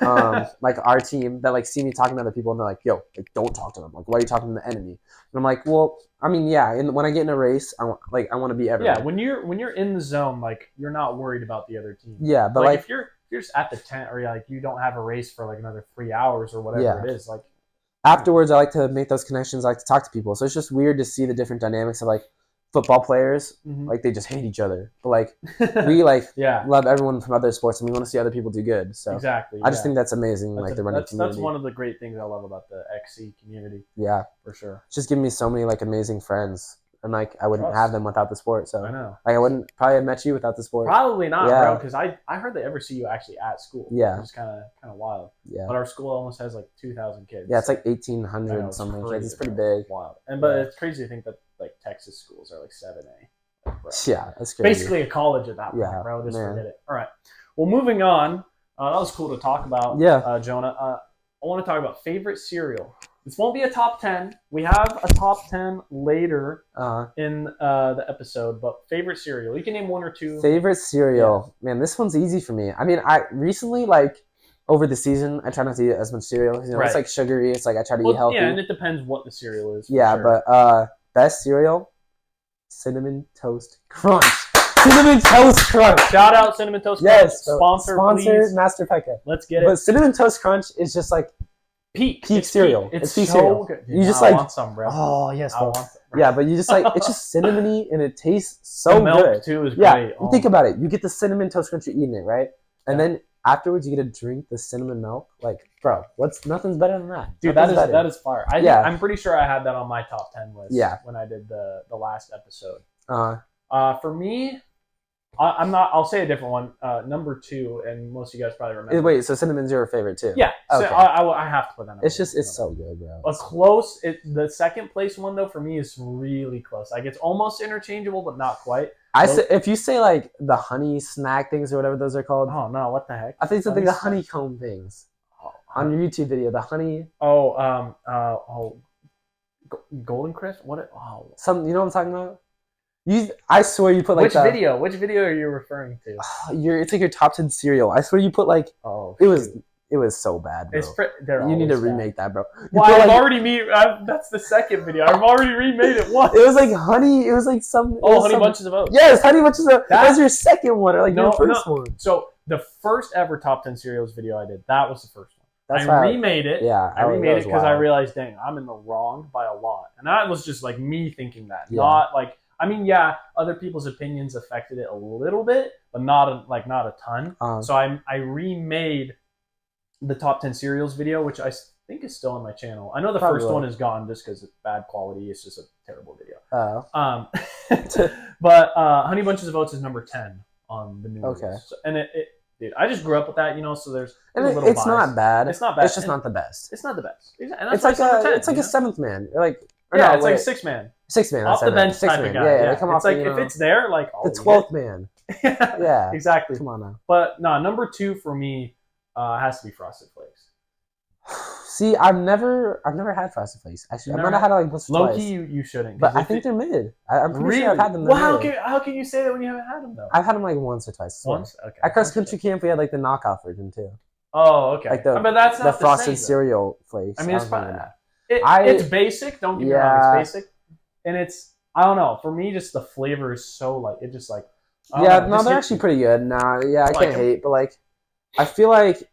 like our team that like see me talking to other people, and they're like, "Yo, like don't talk to them. Like, why are you talking to the enemy?" And I'm like, "Well, I mean, yeah. And when I get in a race, I want to be everywhere." Yeah, when you're in the zone, like you're not worried about the other team. Yeah, but like if you're just at the tent, or like you don't have a race for like another 3 hours or whatever it is, like. Afterwards, I like to make those connections. I like to talk to people. So it's just weird to see the different dynamics of like football players. Like they just hate each other, but like we like love everyone from other sports, and we want to see other people do good. So exactly, I just think that's amazing. Like the running community. That's one of the great things I love about the XC community. Yeah, for sure. It's just giving me so many like amazing friends. And like I wouldn't have them without the sport. So I know. Like I wouldn't probably have met you without the sport. Probably not, bro. Because I hardly ever see you actually at school. Yeah, which is kind of wild. Yeah, but our school almost has like 2,000 kids. Yeah, it's like 1,800 something. It's pretty big. Wild. But it's crazy to think that like Texas schools are like 7A. Like, yeah, that's crazy. Basically a college at that point, bro. Just forget it. All right. Well, moving on. That was cool to talk about. Yeah. Jonah. I want to talk about favorite cereal. This won't be a top 10. We have a top 10 later in the episode, but favorite cereal. You can name one or two. Favorite cereal. Yeah. Man, this one's easy for me. I mean, I recently, like, over the season, I try not to eat as much cereal. It's like sugary. It's like I try to eat healthy. Yeah, and it depends what the cereal is. Yeah, but best cereal, Cinnamon Toast Crunch. Cinnamon Toast Crunch. Shout out Cinnamon Toast Crunch. Yes. Sponsor, please. Master Peka. Let's get it. But Cinnamon Toast Crunch is just like, peak cereal. It's peak so cereal. good. You just I want some, bro. Oh yes, bro. Yeah, but you just like it's just cinnamony and it tastes so the milk good. too is Yeah, great. Oh. think about it. You get the cinnamon toast crunch, you're eating it, right? And then afterwards, you get to drink the cinnamon milk. Like, bro, nothing's better than that. Dude, that is fire. I'm pretty sure I had that on my top 10 list. Yeah. When I did the last episode. For me, I'm not. I'll say a different one. Number 2, and most of you guys probably remember. Wait, so cinnamon's your favorite too? Yeah. So okay. I have to put that. It's so good, bro. The second place one though for me is really close. Like it's almost interchangeable, but not quite. If you say like the honey snack things or whatever those are called. Oh no, what the heck? I think something the honeycomb things. On your YouTube video, the honey. Golden Crisp. What? You know what I'm talking about? I swear you put like Which video? Which video are you referring to? It's like your top 10 cereal. I swear you put like. It was so bad, bro. You need to remake that, bro. I've already made. That's the second video. I've already remade it once. It was like honey. It was like some. Honey bunches of oats. Yes, honey bunches of oats. That was your second one, or like your first one. So the first ever top 10 cereals video I did, that was the first one. I remade it. Yeah, I remade it because I realized, dang, I'm in the wrong by a lot, and that was just like me thinking that, not like. I mean, yeah, other people's opinions affected it a little bit, but not a ton. So I remade the top 10 cereals video, which I think is still on my channel. I know the first one is gone just because it's bad quality. It's just a terrible video. But Honey Bunches of Oats is number 10 on the new list. So, and dude, I just grew up with that, so there's a little it's bias. Not bad. It's not bad. It's just not the best. It's not the best. And it's like a seventh man. Like it's like a sixth man. Sixth man. Off the bench type of guy. Yeah. Come it's off like if it's there, like the 12th man. Yeah, exactly. Come on now. But no, number 2 for me has to be Frosted Flakes. See, I've never had Frosted Flakes. Actually, I might have had like once or twice. Low-key, you shouldn't. But I think they're mid. I'm pretty sure I've had them. Well, how can you say that when you haven't had them though? I've had them like once or twice. Once? Okay. At cross country camp, we had like the knockoff version too. Oh, okay. Like but that's not the frosted same, cereal flakes. I mean, it's basic. Don't get me wrong, it's basic, and it's I don't know. For me, just the flavor is so like it just like. They're actually pretty good. I can't hate, but like, I feel like,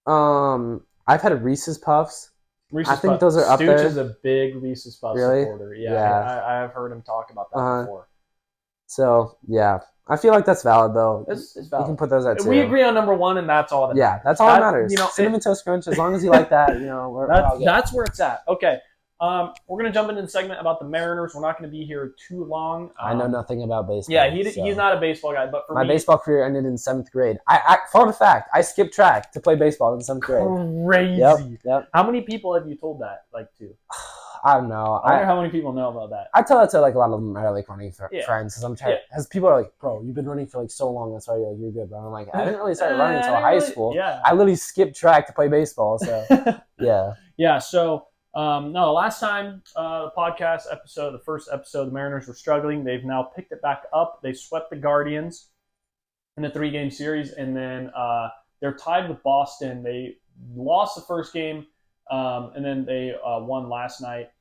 I've had Reese's Puffs. I think those are up there. Stooge is a big Reese's Puffs supporter. Yeah. I have heard him talk about that before. So yeah, I feel like that's valid though. It's valid. You can put those at 2. We agree on number 1, and that's all that matters. That's all that matters. Cinnamon Toast Crunch, as long as you like that, that's where it's at. Okay. We're going to jump into the segment about the Mariners. We're not going to be here too long. I know nothing about baseball. Yeah, he's not a baseball guy, but for my baseball career ended in 7th grade. Fun fact, I skipped track to play baseball in 7th grade. Crazy. Yep. How many people have you told that, to? I don't know. I wonder how many people know about that. I tell that to like a lot of my like running friends because I'm trying. Because people are like, "Bro, you've been running for like so long. That's why you're good." But I'm like, I didn't really start running until high school. Yeah. I literally skipped track to play baseball. So yeah. Yeah. So no, last time the podcast episode, the first episode, the Mariners were struggling. They've now picked it back up. They swept the Guardians in the 3-game series, and then they're tied with Boston. They lost the first game. And then they won last night.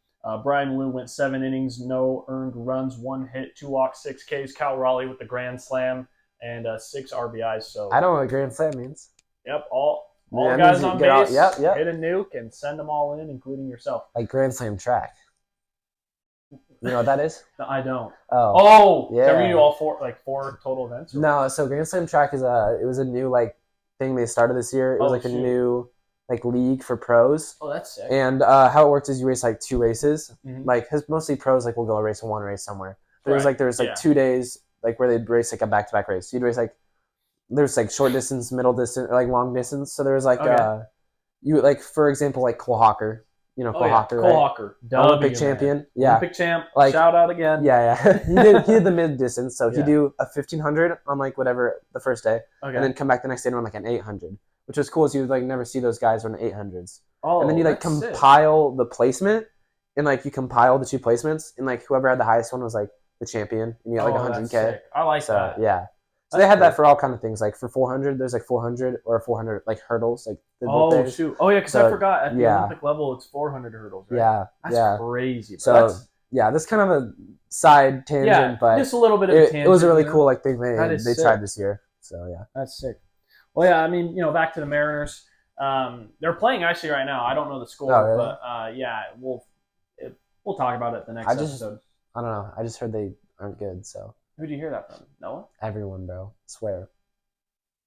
Brian Wu went 7 innings, no earned runs, 1 hit, 2 walks, 6 Ks. Cal Raleigh with the grand slam and 6 RBIs. So I don't know what a grand slam means. Yep, all guys on base. Yep. Hit a nuke and send them all in, including yourself. Like grand slam track. You know what that is? No, I don't. Oh, yeah. So we do all 4 total events? Or? No, so grand slam track is it was a new thing they started this year. It was a new league for pros. Oh, that's sick. And how it works is you race 2 races. Because mostly pros will go race 1 race somewhere. But there's 2 days where they'd race a back-to-back race. So you'd race there's short distance, middle distance, or long distance. So there was you for example Cole Hawker. You know Cole Hawker, Cole Hawker, Olympic champion. Yeah, Olympic champ. Shout out again. Yeah. he did the mid distance. So he'd do a 1500 on whatever the first day, and then come back the next day and run an 800. Which was cool, is you would never see those guys run 800s. Oh, and then you compile the placement, and you compile the 2 placements, and whoever had the highest one was the champion, and you got 100K. I like that. Yeah. So they had that for all kind of things. For 400, there's 400 or 400 hurdles. Shoot. Oh yeah, because I forgot at the Olympic level it's 400 hurdles. Right? Yeah. That's crazy. So that's kind of a side tangent, but just a little bit of a tangent. It was a really cool thing they tried this year. So yeah, that's sick. Well, yeah, I mean, back to the Mariners. They're playing actually right now. I don't know the score, but We'll talk about it the next episode. I don't know. I just heard they aren't good. So who do you hear that from? Noah? Everyone, bro. I swear.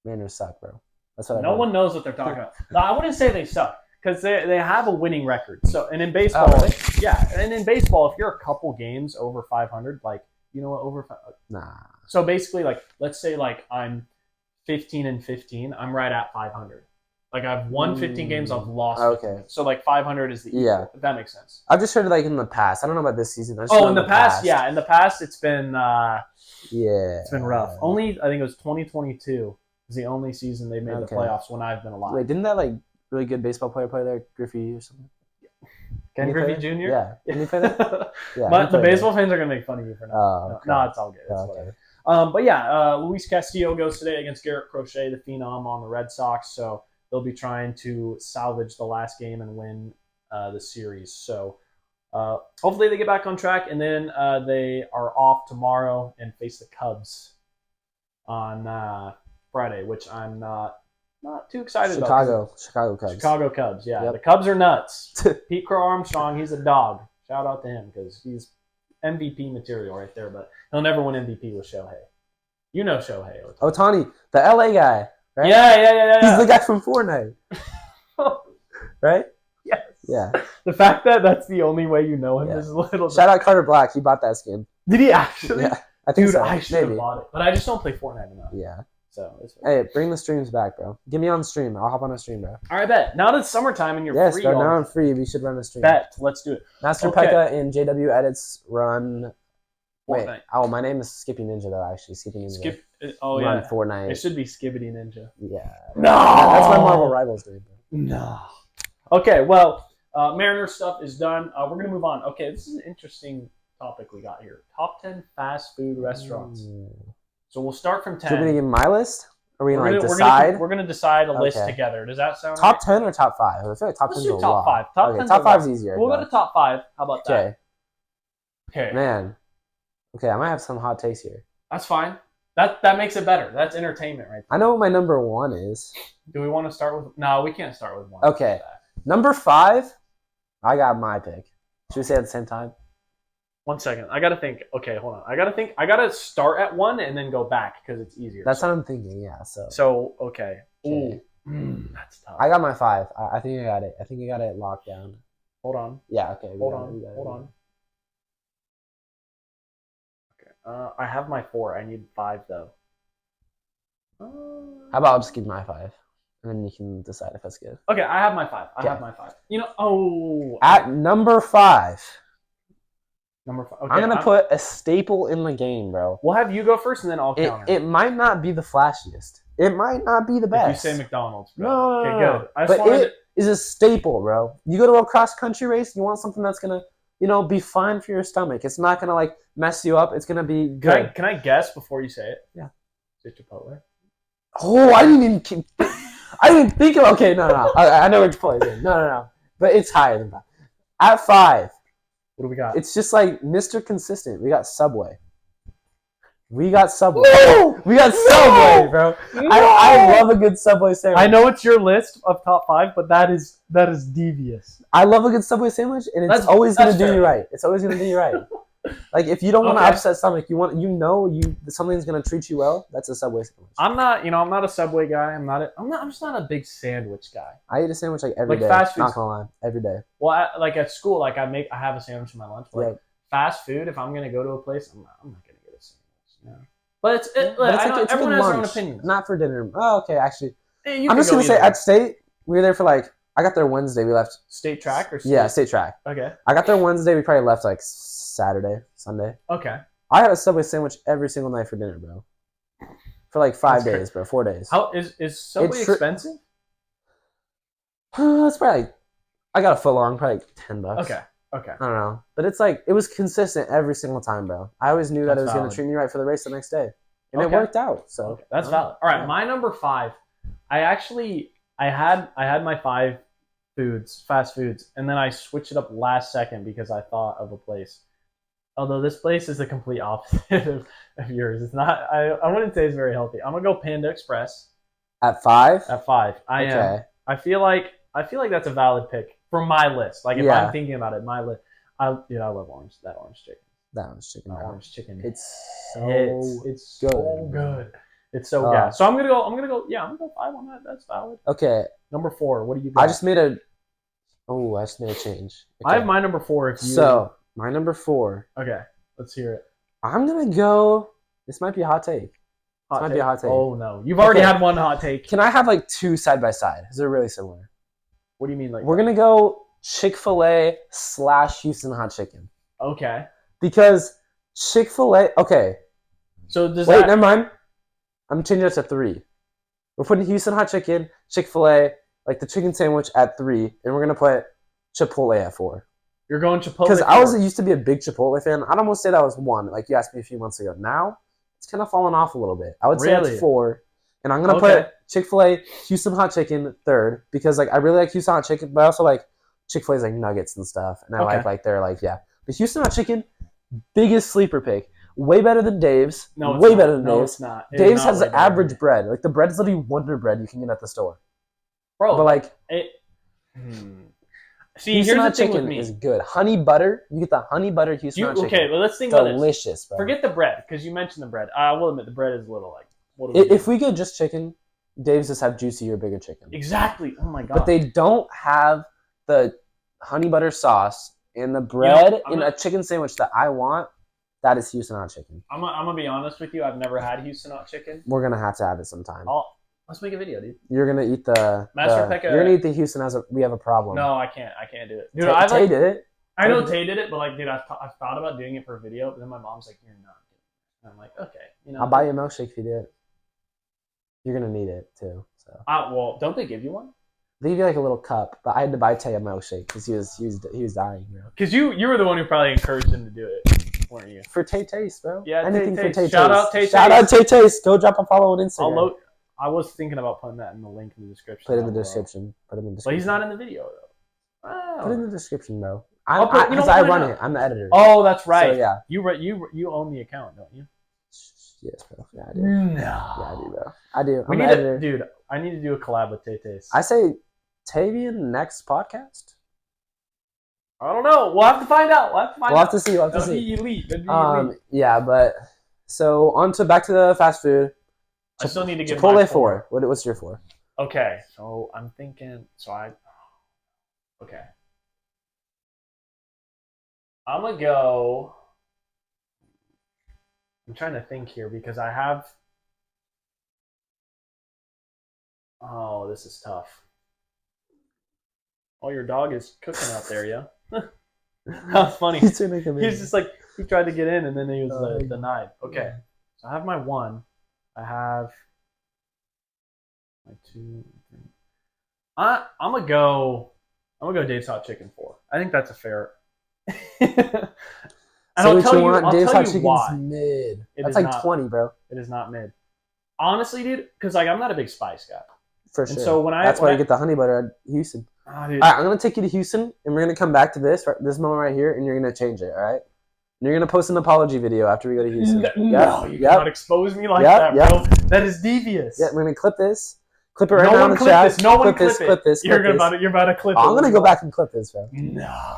Mariners suck, bro. That's what no one knows what they're talking about. No, I wouldn't say they suck because they have a winning record. So and in baseball, really? Yeah, and in baseball, if you're a couple games over 500, like you know what over? Nah. So basically, like let's say like I'm 15-15, I'm right at 500. Like I've won 15 games, I've lost. Okay. So like 500 is the equal. Yeah. If that makes sense. I've just heard it like in the past. I don't know about this season. In the past, yeah. In the past, it's been it's been rough. Only I think it was 2022 is the only season they made the playoffs when I've been alive. Wait, didn't that like really good baseball player play there, Griffey or something? Ken Griffey Jr.? Yeah. Didn't he play that? Yeah. But the baseball fans are gonna make fun of you for now. Oh, okay. No, it's all good. It's whatever. But yeah, Luis Castillo goes today against Garrett Crochet, the phenom on the Red Sox. So they'll be trying to salvage the last game and win the series. So hopefully they get back on track, and then they are off tomorrow and face the Cubs on Friday, which I'm not too excited about. Chicago Cubs. Chicago Cubs, yeah. Yep. The Cubs are nuts. Pete Crow Armstrong, he's a dog. Shout out to him because he's MVP material right there, but he'll never win MVP with Shohei. You know Shohei. Ohtani, the LA guy, right? Yeah. He's the guy from Fortnite. Right? Yes. Yeah. The fact that that's the only way you know him is a little... Shout out Carter Black. He bought that skin. Did he actually? Yeah. I think so. I should have bought it. But I just don't play Fortnite enough. Yeah. So it's hey, bring the streams back, bro. Get me on stream. I'll hop on a stream, bro. All right, bet. Now that it's summertime and you're free. Yes, bro. Now I'm free. We should run a stream. Bet. Let's do it. Master Peka and JW Edits run... Fortnite. Wait. Oh, my name is Skippy Ninja, though, actually. Skippy Ninja. Run Fortnite. It should be Skibbity Ninja. Yeah. No! That's my Marvel Rivals name, bro. No. Okay, well, Mariner stuff is done. We're going to move on. Okay, this is an interesting topic we got here. Top 10 fast food restaurants. So we'll start from 10. So we're going to give my list? Are we going to decide? We're going to decide a list together. Does that sound top 10 or top 5? I feel like top 10 is a lot. Top 5. Top 5 is easier. We'll go to top 5. How about that? Okay. Man. Okay, I might have some hot takes here. That's fine. That makes it better. That's entertainment right there. I know what my number 1 is. Do we want to start with... No, we can't start with 1. Okay. Number 5, I got my pick. Should we say it at the same time? 1 second. I got to think. Okay, hold on. I got to start at 1 and then go back because it's easier. That's what I'm thinking, yeah. So okay. Ooh. That's tough. I got my 5. I think I got it. I think I got it locked down. Hold on. Yeah, okay. Hold on. I have my 4. I need 5 though. How about I'll just give my 5, and then you can decide if that's good. Okay, I have my 5. I have my 5. You know, at number 5. Number 5. Okay, I'm gonna put a staple in the game, bro. We'll have you go first, and then I'll counter. It might not be the flashiest. It might not be the best. If you say McDonald's, bro. No. Okay, good. But it is a staple, bro. You go to a cross country race, you want something that's gonna, be fine for your stomach. It's not gonna like mess you up. It's gonna be good. Can I guess before you say it? Yeah. Is it Chipotle? Oh, I didn't even think of. Okay, no. I know which Chipotle is. No. But it's higher than that. At 5. What do we got? It's just like Mr. Consistent. We got Subway. No! We got Subway, bro. No! I love a good Subway sandwich. I know it's your list of top 5, but that is devious. I love a good Subway sandwich, and it's always going to do you right. It's always going to do you right. Like if you don't want to upset stomach, something's going to treat you well. That's a Subway sandwich. I'm not a Subway guy. I'm just not a big sandwich guy. I eat a sandwich like every day. Fast food. Not gonna lie, every day. Well, at school, I have a sandwich in my lunch. But fast food, if I'm going to go to a place, I'm not going to get a sandwich. No. But it's everyone has their own opinions. Not for dinner. Oh, okay. Actually, I'm just gonna say at State, we were there for I got there Wednesday. We left State track or State track. Okay. I got there Wednesday. We probably left Saturday, Sunday. Okay. I had a Subway sandwich every single night for dinner, bro. For 5 days, bro. 4 days. How is Subway expensive? It's probably I got a foot long, probably $10. Okay. I don't know. But it's it was consistent every single time, bro. I always knew that it was going to treat me right for the race the next day. And it worked out. So that's valid. All right, my number 5. I had my 5 fast foods, and then I switched it up last second because I thought of a place. Although this place is the complete opposite of yours. It's not I wouldn't say it's very healthy. I'm gonna go Panda Express. At 5? At 5. I am. I feel like that's a valid pick for my list. If I'm thinking about it, my list. Dude, I love that orange chicken. That one's chicken. That Bro. orange chicken. It's so It's so good. It's so good. So I'm gonna go. Yeah, I'm gonna go 5 on that. That's valid. Okay. Number 4. What do you got? I just made a change. Okay. I have my number 4. If you. So my number 4. Okay, let's hear it. I'm gonna go. This might be a hot take. Might be a hot take. Oh no, you've already had one hot take. Can I have like 2 side by side? Because they're really similar. What do you mean, like? We're gonna go Chick-fil-A / Houston Hot Chicken. Okay. Because Chick-fil-A. Okay. So does Wait, never mind. I'm changing it to 3. We're putting Houston Hot Chicken, Chick-fil-A, like the chicken sandwich at 3, and we're gonna put Chipotle at 4. You're going Chipotle? Because used to be a big Chipotle fan. I'd almost say that was 1. Like you asked me a few months ago. Now it's kind of fallen off a little bit. I would say it's 4, and I'm gonna put Chick-fil-A, Houston Hot Chicken 3rd because like I really like Houston Hot Chicken, but I also like Chick-fil-A's like nuggets and stuff, and I like they're like But Houston Hot Chicken, biggest sleeper pick. Way better than Dave's. No, way better than Dave's. It's not. Dave's has the average bread. Like the bread is literally Wonder Bread you can get at the store. Bro, but like See, Houston here's Hot the thing Chicken with me. is good. Honey butter. You get the honey butter Houston Hot Chicken. Okay, well let's think about this. Delicious, bro. Forget the bread because you mentioned the bread. I will admit the bread is a little like. If we get just chicken, Dave's just have juicier, bigger chicken. Exactly. Oh my god. But they don't have the honey butter sauce and the bread in a chicken sandwich that I want. That is Houston Hot Chicken. I'm gonna be honest with you. I've never had Houston Hot Chicken. We're gonna have to have it sometime. Let's make a video, dude. You're gonna eat the Peka. You're gonna eat the Houston we have a problem. No, I can't. I can't do it, dude. Tay did it. I know Tay did it, but like, dude, I've thought about doing it for a video, but then my mom's like, "You're not doing it." And I'm like, "Okay, I'll buy you a milkshake if you do it. You're gonna need it too." So. Well, don't they give you one? They give you like a little cup, but I had to buy Tay a milkshake because he was dying, bro. Because you were the one who probably encouraged him to do it, weren't you? For Tay Taste, bro. Yeah, anything for Tay Taste. Shout out Tay Taste. Shout out Tay Taste. Go drop a follow on Instagram. I was thinking about putting that in the link in the description. Put it in the description. But he's not in the video though. Oh. Put it in the description, bro. I run it. I'm the editor. Oh, that's right. So, yeah. You own the account, don't you? Yes, bro. Yeah, I do. No. Yeah, I do, bro. I do. I'm the editor. Dude, I need to do a collab with Tay Taste. I say Tavian next podcast. I don't know. We'll have to find out. We'll have to see. That'd be elite. Yeah, but so back to the fast food. I still need to get Chipotle 4. What's your 4? Okay, so I'm thinking. Okay. I'm gonna go. I'm trying to think here because I have. Oh, this is tough. Oh, your dog is cooking out there, yeah? That's funny. He's just like, he tried to get in and then he was denied. Okay, so I have my 1. I have my 2. I'm gonna go Dave's Hot Chicken 4. I think that's a fair. And I'll tell you why. Mid. That's like 20, bro. It is not mid. Honestly, dude, because like I'm not a big spice guy. For sure. And so that's why you get the honey butter at Houston. Oh, dude. All right, I'm gonna take you to Houston, and we're gonna come back to this moment right here, and you're gonna change it. All right. And you're gonna post an apology video after we go to Houston. No, you cannot expose me like that, bro. That is devious. Yeah, we're gonna clip this. Clip it right now in the chat. No one clip this. Clip this. You're about to clip it. I'm gonna go back and clip this, bro. No.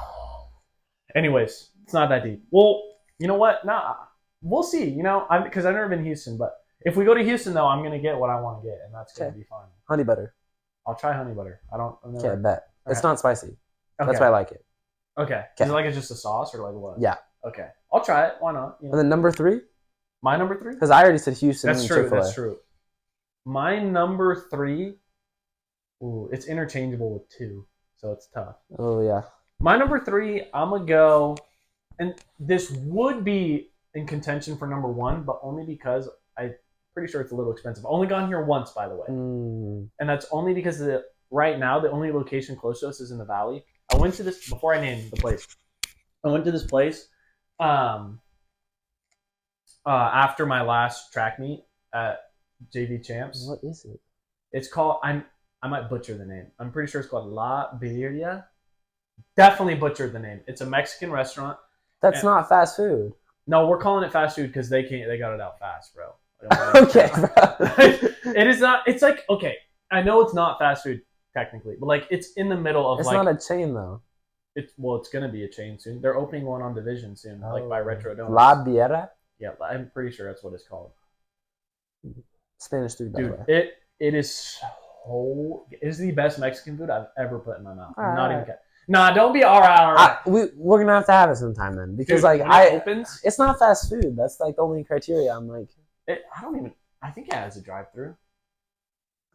Anyways, it's not that deep. Well, you know what? Nah, we'll see. You know, because I've never been to Houston, but if we go to Houston though, I'm gonna get what I want to get, and that's gonna be fine. Honey butter. I'll try honey butter. Okay, I bet. Okay. It's not spicy. That's why I like it. Okay. Is it like it's just a sauce or like what? Yeah. Okay. I'll try it. Why not? You know? And then number 3? My number 3? Because I already said Houston. That's true. Chick-fil-A. That's true. My number 3. Ooh, it's interchangeable with 2, so it's tough. Oh yeah. My number 3, I'm gonna go, and this would be in contention for number 1, but only because I'm pretty sure it's a little expensive. I've only gone here once, by the way, and that's only because right now the only location close to us is in the Valley. I went to this before I named the place. I went to this place after my last track meet at JV Champs. What is it? It's called. I might butcher the name. I'm pretty sure it's called La Birria. Definitely butchered the name. It's a Mexican restaurant. That's not fast food. No, we're calling it fast food because they got it out fast, bro. Okay, bro. It is not. It's like, okay, I know it's not fast food technically, but like it's in the middle of it's like. It's not a chain though. It's gonna be a chain soon. They're opening one on Division soon, like by Retro Donuts. La Biera? Yeah, I'm pretty sure that's what it's called. Spanish food, by the way. Dude, it is the best Mexican food I've ever put in my mouth. I'm not even kidding. Nah, don't be all right. We're gonna have to have it sometime then, because Dude, like it opens, it's not fast food. That's like the only criteria. I'm like, I think it has a drive-through.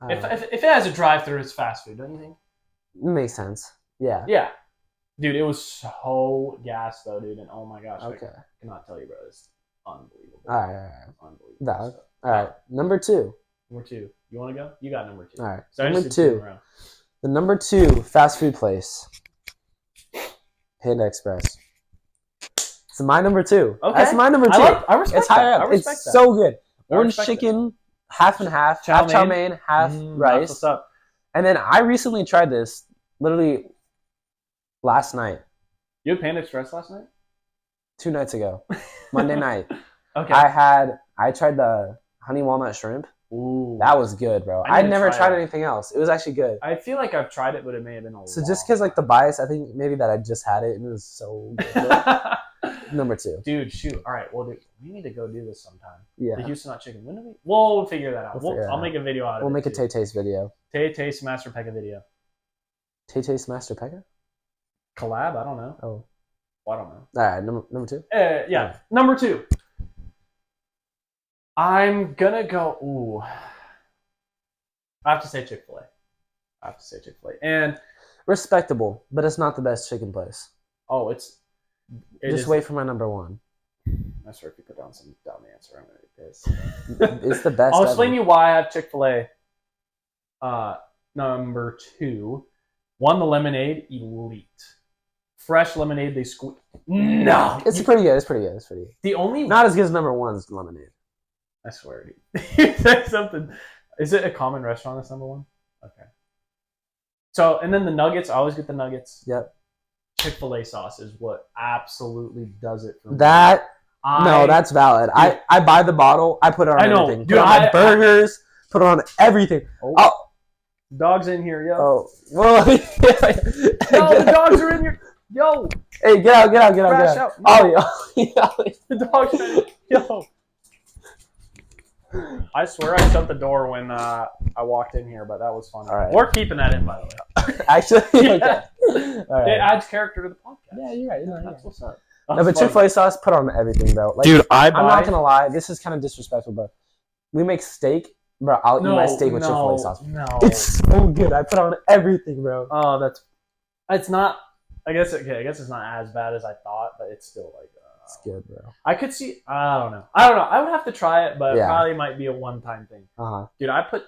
If it has a drive-through, it's fast food, don't you think? It makes sense. Yeah. Yeah. Dude, it was so gas though, dude, and oh my gosh, Okay. I cannot tell you, bro. It's unbelievable. All right. Unbelievable. Valid. All right. Number 2. Number 2. You want to go? You got number 2. All right. So Number 2. The number 2 fast food place. Panda Express. It's my number 2. Okay. That's my number 2. I respect it's higher that. up. I respect It's that. so good. Orange chicken, half and half. Half chow mein, half rice. What's up? And then I recently tried this literally last night. You had Panda Express last night? 2 nights ago. Monday night. Okay. I tried the honey walnut shrimp. Ooh. That was good, bro. I'd never tried anything else. It was actually good. I feel like I've tried it, but it may have been a So just because like the bias, I think maybe that I just had it and it was so good. Number 2. Dude, shoot. All right, well, dude, we need to go do this sometime. Yeah. The Houston Hot Chicken. When do we? We'll figure that out. I'll make a video out of it. We'll make a Tay-Tay's video. Tay-Tay's Master Peka video. Tay-Tay's Master Peka? Collab? I don't know. Oh. Well, I don't know. All right, number 2? Yeah. Number 2. I'm gonna go. Ooh, I have to say Chick-fil-A. And respectable, but it's not the best chicken place. Oh, just wait for my number 1. I swear, if you put down some dumb answer, I'm gonna be pissed. It's the best. I'll explain you why I have Chick-fil-A. Number 2, the lemonade, elite. Fresh lemonade, they squeeze. No, it's pretty good. It's pretty good. The only not as good as number 1's lemonade. I swear, dude. You said something. Is it a common restaurant that's number 1? Okay. So, and then the nuggets. I always get the nuggets. Yep. Chick-fil-A sauce is what absolutely does it for me. No, that's valid. Dude, I buy the bottle. I put it on everything. Dude, put it on my burgers. Put it on everything. Oh. Dog's in here, yo. Oh. Well, no, the dogs are in here. Yo. Hey, get out. Crash out. No. Oh, yeah. The dog's trying to... Yo. I swear I shut the door when I walked in here, but that was fun. All right. We're keeping that in, by the way. Actually, yeah. Okay. All right. It adds character to the podcast. Yeah, you're right. That's what's up. No, but Chick-fil-A sauce, put on everything, bro. Like, dude, I'm not gonna lie. This is kind of disrespectful, bro. We make steak, bro. I'll eat my steak with Chick-fil-A sauce. No, it's so good. I put on everything, bro. Oh, it's not. I guess it's not as bad as I thought, but it's still like. It's good, bro. I could see. I don't know. I would have to try it, but it probably might be a one-time thing. Dude, I put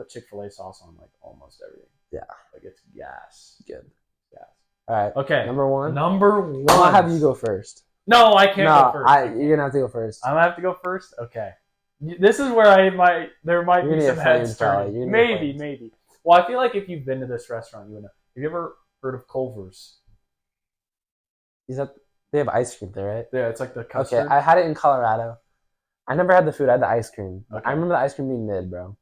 Chick-fil-A sauce on like almost everything. Yeah, like it's gas. Good. Gas. All right. Okay. Number 1. I'll have you go first. No, I can't go first. You're gonna have to go first. I'm gonna have to go first. Okay. This is where there might be some heads turning. Maybe. Well, I feel like if you've been to this restaurant, you would know. Have you ever heard of Culver's? They have ice cream there, right? Yeah, it's like the custard. Okay, I had it in Colorado. I never had the food. I had the ice cream. Okay. I remember the ice cream being mid, bro.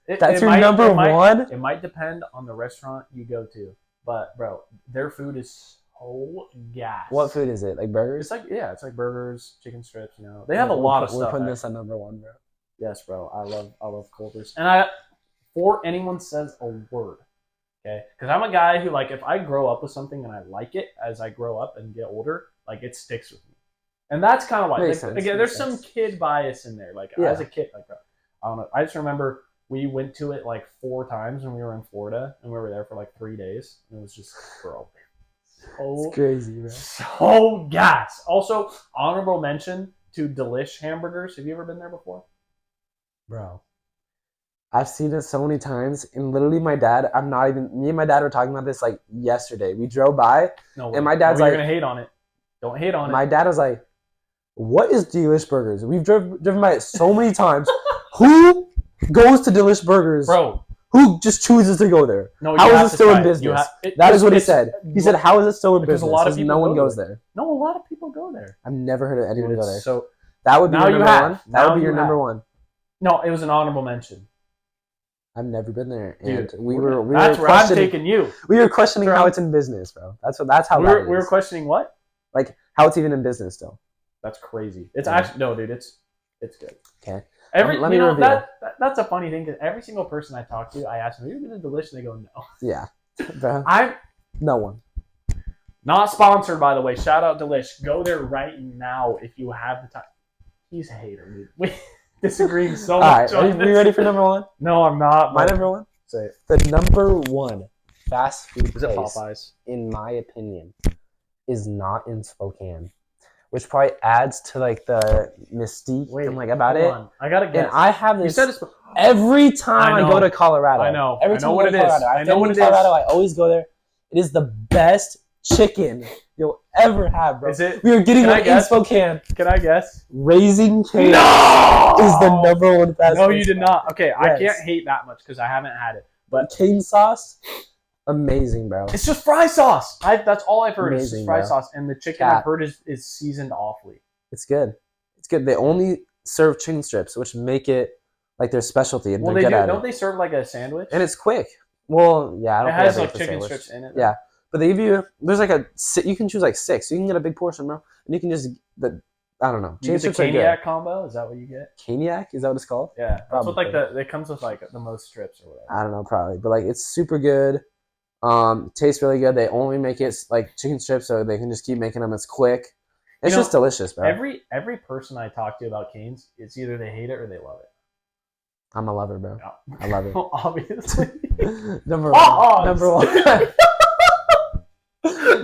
That's your number 1? It might depend on the restaurant you go to, but bro, their food is so gas. What food is it? Like burgers? It's like burgers, chicken strips. You know, they have a lot of stuff. We're putting this on number 1, bro. Yes, bro. I love Culver's, and before anyone says a word. Okay, because I'm a guy who, like, if I grow up with something and I like it as I grow up and get older, like, it sticks with me. And that's kind of why. Again, there's some kid bias in there. Like, as a kid, like, I don't know. I just remember we went to it like 4 times when we were in Florida, and we were there for like 3 days. And it was just, bro, it's crazy, man. So gas. Also, honorable mention to Delish Hamburgers. Have you ever been there before? Bro. I've seen it so many times, and literally me and my dad were talking about this like yesterday. We drove by, and my dad's like, you're gonna hate on it. Don't hate on it. My dad was like, what is Delish Burgers? We've driven by it so many times. Who goes to Delish Burgers? Bro. Who just chooses to go there? No, how is it still in business? That is what he said. He said, how is it still in business? Because a lot of people no one goes there. No, a lot of people go there. I've never heard of anyone go there. So that would be your number 1? That would be your number 1. No, it was an honorable mention. I've never been there, Dude, and we were that's where I'm taking you. We were questioning how it's in business, bro. That's how we were questioning what? Like how it's even in business still. That's crazy. It's actually no, dude. It's good. Okay. Let me know that's a funny thing because every single person I talk to, I ask them, "Have you been to Delish?" And they go, "No." Yeah, bro. No one. Not sponsored, by the way. Shout out Delish. Go there right now if you have the time. He's a hater, dude. We disagreeing so much. All right, are you ready for number one? No, I'm not. My number one. Say it. The number one fast food Is it place, Popeyes? in my opinion, is not in Spokane, which probably adds to like the mystique and like about it. On. I gotta guess. And I have this. You said it's every time I go to Colorado. I know. Every time I go to Colorado, I know what it is. I always go there. It is the best chicken you'll ever have, bro. Is it? We were getting one in Spokane. Can I guess? Raising Cane No! is the number one fast food. No, you did spot. not. Okay, Yes. I can't hate that much because I haven't had it. But cane sauce, amazing, bro. it's just fry sauce. That's all I've heard. Amazing, is just fry bro. sauce, and the chicken I've heard is seasoned awfully. It's good. It's good. They only serve chicken strips, which make it like their specialty, and Well, they're they good do. at Don't it. they serve like a sandwich? And it's quick. Well, yeah, I don't it think has I like make the chicken sandwich. strips in it. Yeah, but they give you. There's like you can choose like 6. So you can get a big portion, bro, and you can just I don't know. You get the caniac combo. Is that what you get? Caniac? Is that what it's called? Yeah, that's what like it comes with like the most strips or whatever. I don't know, probably, but like it's super good. Tastes really good. They only make it like chicken strips, so they can just keep making them. It's quick. It's just delicious, bro. Every person I talk to about Cane's, it's either they hate it or they love it. I'm a lover, bro. Yeah. I love it. Well, obviously. Number one. Number one.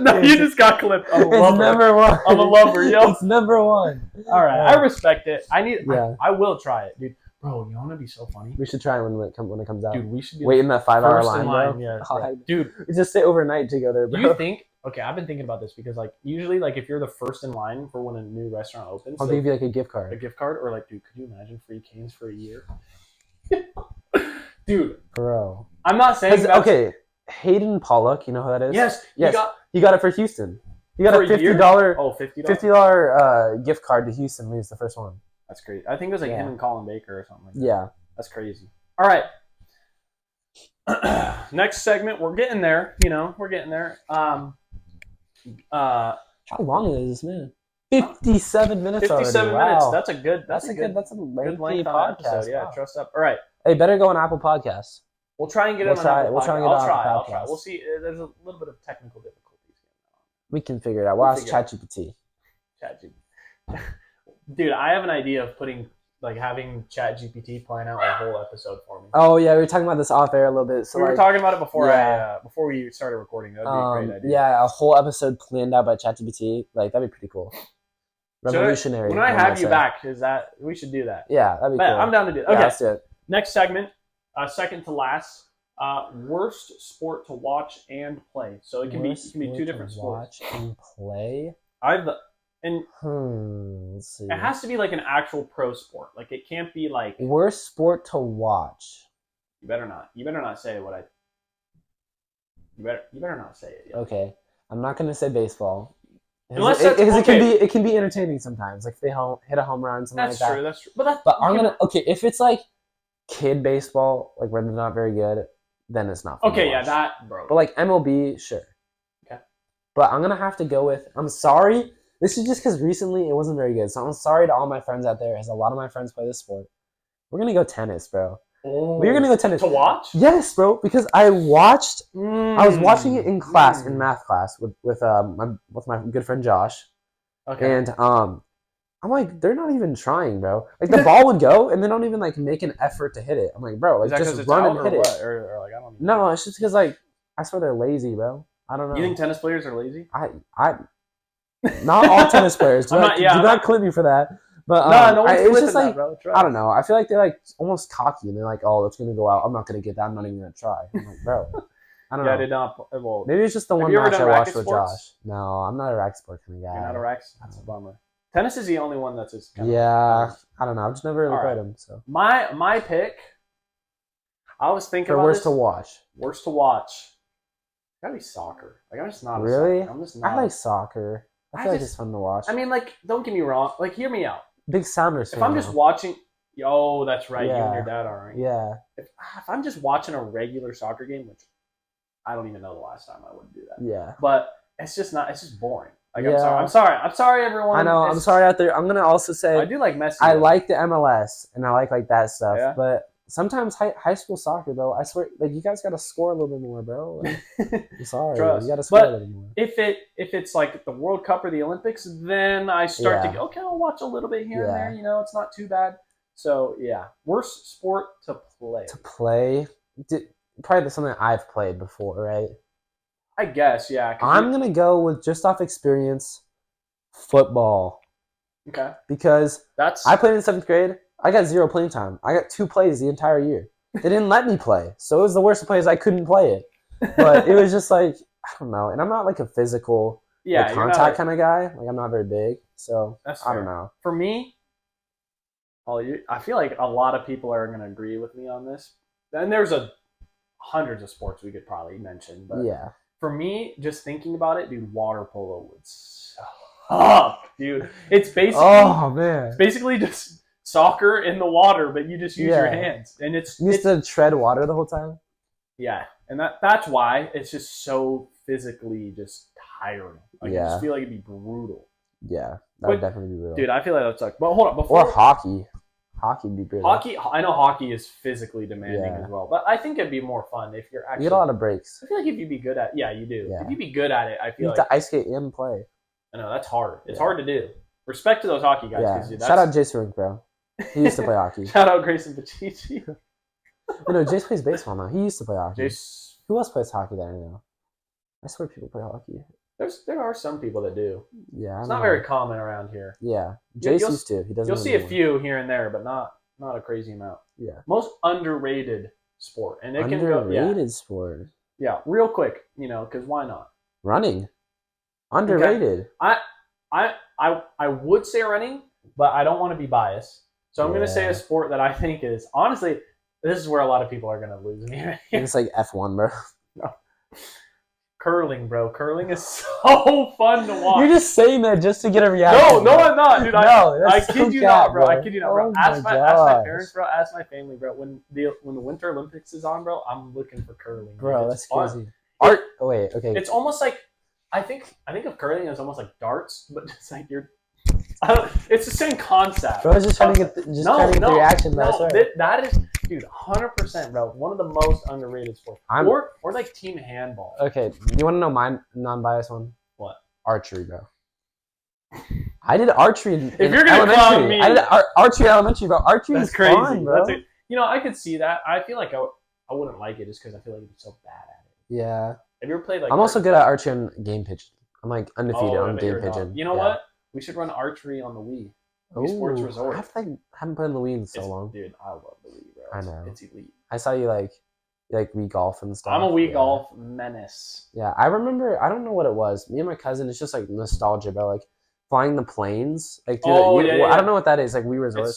No, you just got clipped. I'm a lover. It's number one. I'm a lover, yo. It's number one. All right, I respect it. Yeah. I will try it, dude. Bro, you know what would be so funny? We should try it when it comes out. Dude, we should be wait in that 5-hour line, bro. Yeah, Oh, dude, we just stay overnight to go there, bro. do you think? Okay, I've been thinking about this because like usually like if you're the first in line for when a new restaurant opens, I'll give you like a gift card. A gift card, or like, dude, could you imagine free Cane's for a year? Dude, bro. I'm not saying okay. Hayden Pollock, you know who that is? Yes. He got it for Houston. He got a $50. Oh, $50. $50 gift card to Houston. He was the first one. That's crazy. I think it was like him and Colin Baker or something like that. Yeah. That's crazy. All right. Next segment. We're getting there. We're getting there. How long is this, man? 57 minutes 57 already. minutes. Wow. That's a good length podcast. Yeah, wow. trust up. All right. Hey, better go on Apple Podcasts. We'll try and get it on Apple We'll try and get I'll on try. Apple I'll try. Podcasts. We'll see. There's a little bit of technical difficulties. We can figure it out. We'll ask ChatGPT. ChatGPT. Dude, I have an idea of having ChatGPT plan out a whole episode for me. Oh yeah, we were talking about this off air a little bit. So we were talking about it before we started recording. That'd be a great idea. Yeah, a whole episode planned out by ChatGPT. Like that'd be pretty cool. Revolutionary. When I have you back, we should do that. Yeah, that'd be cool. I'm down to do it. Okay, yeah, let's do it. Next segment, second to last. Worst sport to watch and play. So it can be 2 different sports. Watch and play. Let's see. It has to be like an actual pro sport. Like it can't be like worst sport to watch. You better not say what I. You better not say it. Yet. Okay, I'm not gonna say baseball. Unless it can be entertaining sometimes. Like if they hit a home run, something like that. That's true. But I'm gonna if it's like kid baseball, like where they're not very good, then it's not. Okay, yeah, that bro. But like MLB, sure. Okay. But I'm gonna have to go with. I'm sorry. This is just because recently it wasn't very good. So I'm sorry to all my friends out there, as a lot of my friends play this sport. We're gonna go tennis, bro. Oh, we're gonna go tennis to watch. Yes, bro. Because I watched. I was watching it in class, in math class, with my good friend Josh. Okay. And I'm like, they're not even trying, bro. Like the ball would go, and they don't even like make an effort to hit it. I'm like, bro, like just run and hit it. Or like I don't. No, it's just because like I swear they're lazy, bro. I don't know. You think tennis players are lazy? Not all tennis players. Do not clip me for that. But no one's it's just like that, bro. I don't know. I feel like they're like almost cocky, and they're like, "Oh, it's gonna go out. I'm not gonna get that. I'm not even gonna try." I'm like, bro, I don't know. I did not. Well, maybe it's just the one match I watched with Josh. No, I'm not a racket sport kind of guy. You're not a racket. That's a bummer. Tennis is the only one that's just. Yeah, I don't know. I've just never really played them. So my pick. I was thinking for about worst to watch. Worst to watch. Gotta be soccer. Like I'm just not. Really? I'm just not. I like soccer. I feel like it's fun to watch. I mean, like, don't get me wrong. Like, hear me out. Big Sounders fan. If I'm just watching, Oh, that's right. You and Yeah. your dad are, aren't you? Yeah. If I'm just watching a regular soccer game, which I don't even know the last time I would do that. Yeah. But it's just not. It's just boring. Like Yeah. I'm sorry, everyone. I know. I'm sorry out there. I'm gonna also say I do like Messi. I like the MLS and I like that stuff, Yeah. but sometimes high school soccer though, I swear, like you guys gotta score a little bit more, bro. Like, I'm sorry, Trust. you gotta score But a little more. if it's like the World Cup or the Olympics, then I start to Yeah. go, okay, I'll watch a little bit here and Yeah. there. You know, it's not too bad. So yeah, worst sport to play. To play, probably something I've played before, right? I guess, yeah. I'm gonna go with just off experience, football, Okay. because That's I played in 7th grade. I got 0 playing time. I got 2 plays the entire year. They didn't let me play, so it was the worst of plays. I couldn't play it, but it was just like I don't know. And I'm not like a physical yeah, like, you're contact not a- kind of guy. Like I'm not very big, so That's I don't fair. know. For me, I feel like a lot of people are going to agree with me on this. And there's hundreds of sports we could probably mention, but Yeah, for me, just thinking about it, dude, water polo would suck, dude. It's basically just soccer in the water, but you just use your hands, and you used to tread water the whole time. yeah, and that's why it's just so physically just tiring. Like, I just feel like it'd be brutal. Yeah, that would definitely be real. Dude, I feel like that sucks. But hold on, or hockey. Hockey would be brutal. Hockey, I know hockey is physically demanding as well, but I think it'd be more fun if you're actually. You get a lot of breaks. I feel like if you'd be good at, you do. Yeah. If you'd be good at it, I feel you like have to ice skate and play. I know that's hard. It's hard to do. Respect to those hockey guys. Yeah. Dude, Shout out Jace Rink, bro. He used to play hockey. Shout out Grayson Pachichi. No, Jace plays baseball now. He used to play hockey. Jace, Who else plays hockey there now? I swear people play hockey. there are some people that do. Yeah, It's not very common around here. Yeah, Jace used to. He doesn't. You'll see a few here and there, but not a crazy amount. Yeah. Most underrated sport, and it underrated can go. sport. Yeah, real quick, because why not? Running. Underrated. Okay. I would say running, but I don't want to be biased. So I'm going to say a sport that I think is, honestly, this is where a lot of people are going to lose me. It's like F1, bro. No. Curling, bro. Curling is so fun to watch. You're just saying that just to get a reaction. No, I'm not, dude. I kid you not, bro. bro. I kid you not, bro. Oh Ask my my parents, bro. Ask my family, bro. When the Winter Olympics is on, bro, I'm looking for curling. Bro, it's that's fun. crazy. Wait, okay. It's almost like I think of curling as almost like darts, but it's like it's the same concept. Bro, I was just trying to get the reaction. That is, dude, 100%, bro. One of the most underrated sports. Or like team handball. Okay, you want to know my non-biased one? What? Archery, bro. I did archery in if you're gonna call me, I did archery in elementary, bro. Archery is crazy, fun, bro. I could see that. I feel like I wouldn't like it just because I feel like I'd be so bad at it. Yeah. Have you ever played like? I'm also good at archery on game pigeon. I'm like undefeated on game pigeon. You know what? We should run archery on the Wii. Wii Sports Resort. I haven't played on the Wii in so long. Dude, I love the Wii, bro. I know. It's elite. I saw you like Wii golf and stuff. I'm a Wii golf menace. Yeah, I remember. I don't know what it was. Me and my cousin. It's just like nostalgia about like flying the planes. Like, I don't know what that is. Like Wii Resort.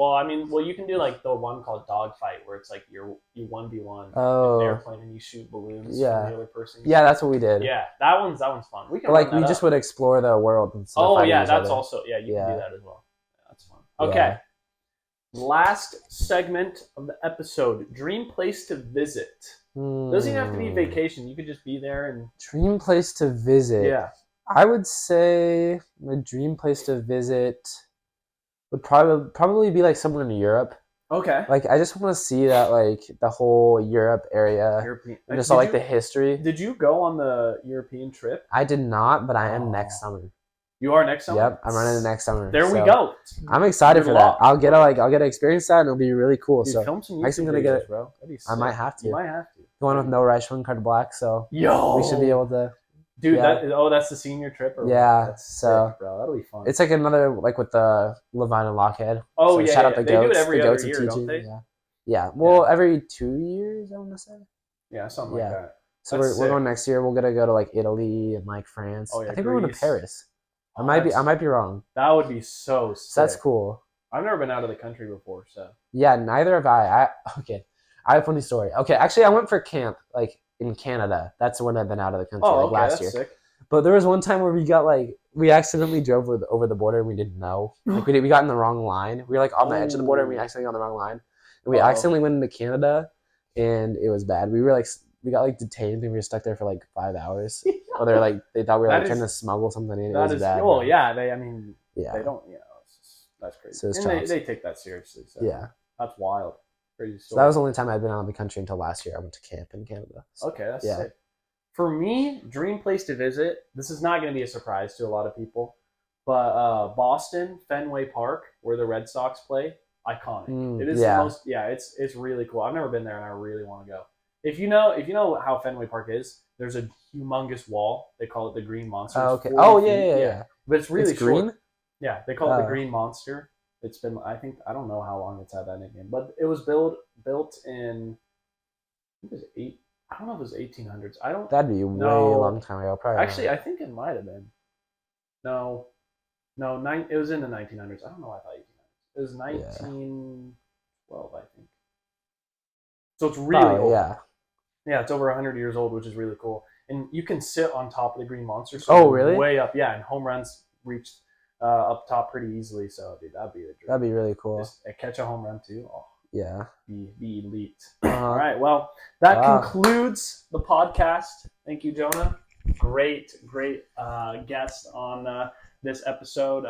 You can do like the one called Dogfight, where it's like you 1v1 an airplane and you shoot balloons from the other person. Yeah, that's what we did. Yeah, that one's fun. We can we just would explore the world. And that's also you can do that as well. Yeah, that's fun. Okay, last segment of the episode: dream place to visit. Doesn't even have to be vacation. You could just be there and dream place to visit. Yeah, I would say my dream place to visit would probably be like somewhere in Europe. Okay. Like I just want to see that like the whole Europe area. And just all like the history. Did you go on the European trip? I did not, but I am next summer. You are next summer? Yep, I'm running it next summer. There we go. I'm excited for that. I'll get to experience that and it'll be really cool. Dude, so film some I'm gonna get it, bro. That'd be sick. I might have to. You might have to. Going with no rush, one card black, so we should be able to. Dude, that's the senior trip? That's sick, bro. That'll be fun. It's like another, like with the Levine and Lockhead. Oh, so yeah, shout out the they goats. do it every the goats other year, don't they? Yeah. Well, every 2 years, I want to say. Yeah, something like that. So we're going next year. We're gonna go to like Italy and like France. Oh, yeah, I think we're going to Paris. I might be wrong. That would be so sick. So that's cool. I've never been out of the country before, so. Yeah, neither have I. I have a funny story. Okay, actually, I went for camp like in Canada. That's when I've been out of the country last year. Sick. But there was one time where we accidentally drove over the border and we didn't know. Like we got in the wrong line. We were like on the edge of the border and we accidentally got on the wrong line. And we accidentally went into Canada, and it was bad. We got like detained and we were stuck there for like 5 hours. Or they thought we were like trying to smuggle something in. It was bad. Well, yeah, they don't, that's crazy. So and they take that seriously. So yeah, that's wild. Crazy story. So that was the only time I'd been out of the country until last year. I went to camp in Canada. So, okay, that's sick. For me, dream place to visit. This is not going to be a surprise to a lot of people, but Boston, Fenway Park, where the Red Sox play, iconic. It is the most. Yeah, it's really cool. I've never been there, and I really want to go. If you know how Fenway Park is, there's a humongous wall. They call it the Green Monster. Oh, okay. Oh, yeah. But it's really short. Green? Yeah, they call it the Green Monster. It's been, I don't know how long it's had that nickname, but it was built in, I think it was I don't know if it was 1800s. That'd be way long time ago, probably. Actually, not. I think it might have been. No, it was in the 1900s. I don't know why I thought 1800s. It was 1912, I think. So it's really old. Yeah, it's over 100 years old, which is really cool. And you can sit on top of the Green Monster. So really? Way up, yeah. And home runs reached up top pretty easily. So, dude, that'd be a dream. That'd be really cool. Just catch a home run, too. Oh, yeah. Be elite. All right, well, that concludes the podcast. Thank you, Jonah. Great guest on this episode.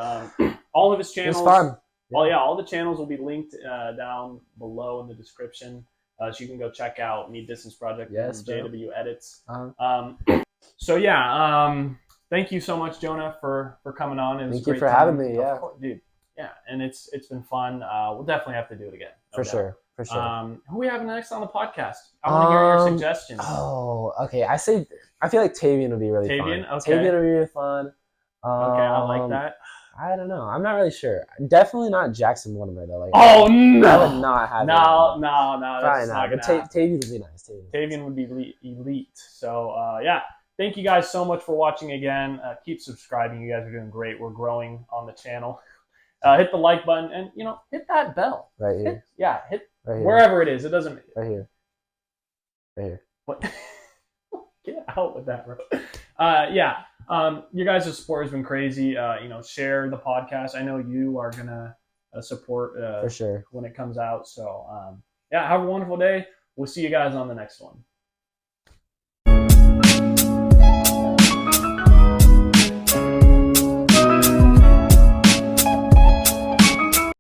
All of his channels. It was fun. All the channels will be linked down below in the description. So you can go check out Meat Distance Project and JW Edits. Thank you so much, Jonah, for coming on. Thank you for having me. Yeah, dude. Yeah, and it's been fun. We'll definitely have to do it again. For sure. Who we have next on the podcast? I want to hear your suggestions. Oh, okay. I feel like Tavian would be really fun. Okay. Tavian would be really fun. Okay, I like that. I don't know. I'm not really sure. Definitely not Jackson Mortimer though. Like, oh no! I would not have. No. That's not. But Tavian would be nice. Tavian would be elite. So thank you guys so much for watching again. Keep subscribing. You guys are doing great. We're growing on the channel. Hit the like button and hit that bell. Right here. Hit right here. Wherever it is. It doesn't. Right here. What? Get out with that, bro. Your guys' support has been crazy. Share the podcast. I know you are gonna support for sure when it comes out. So have a wonderful day. We'll see you guys on the next one.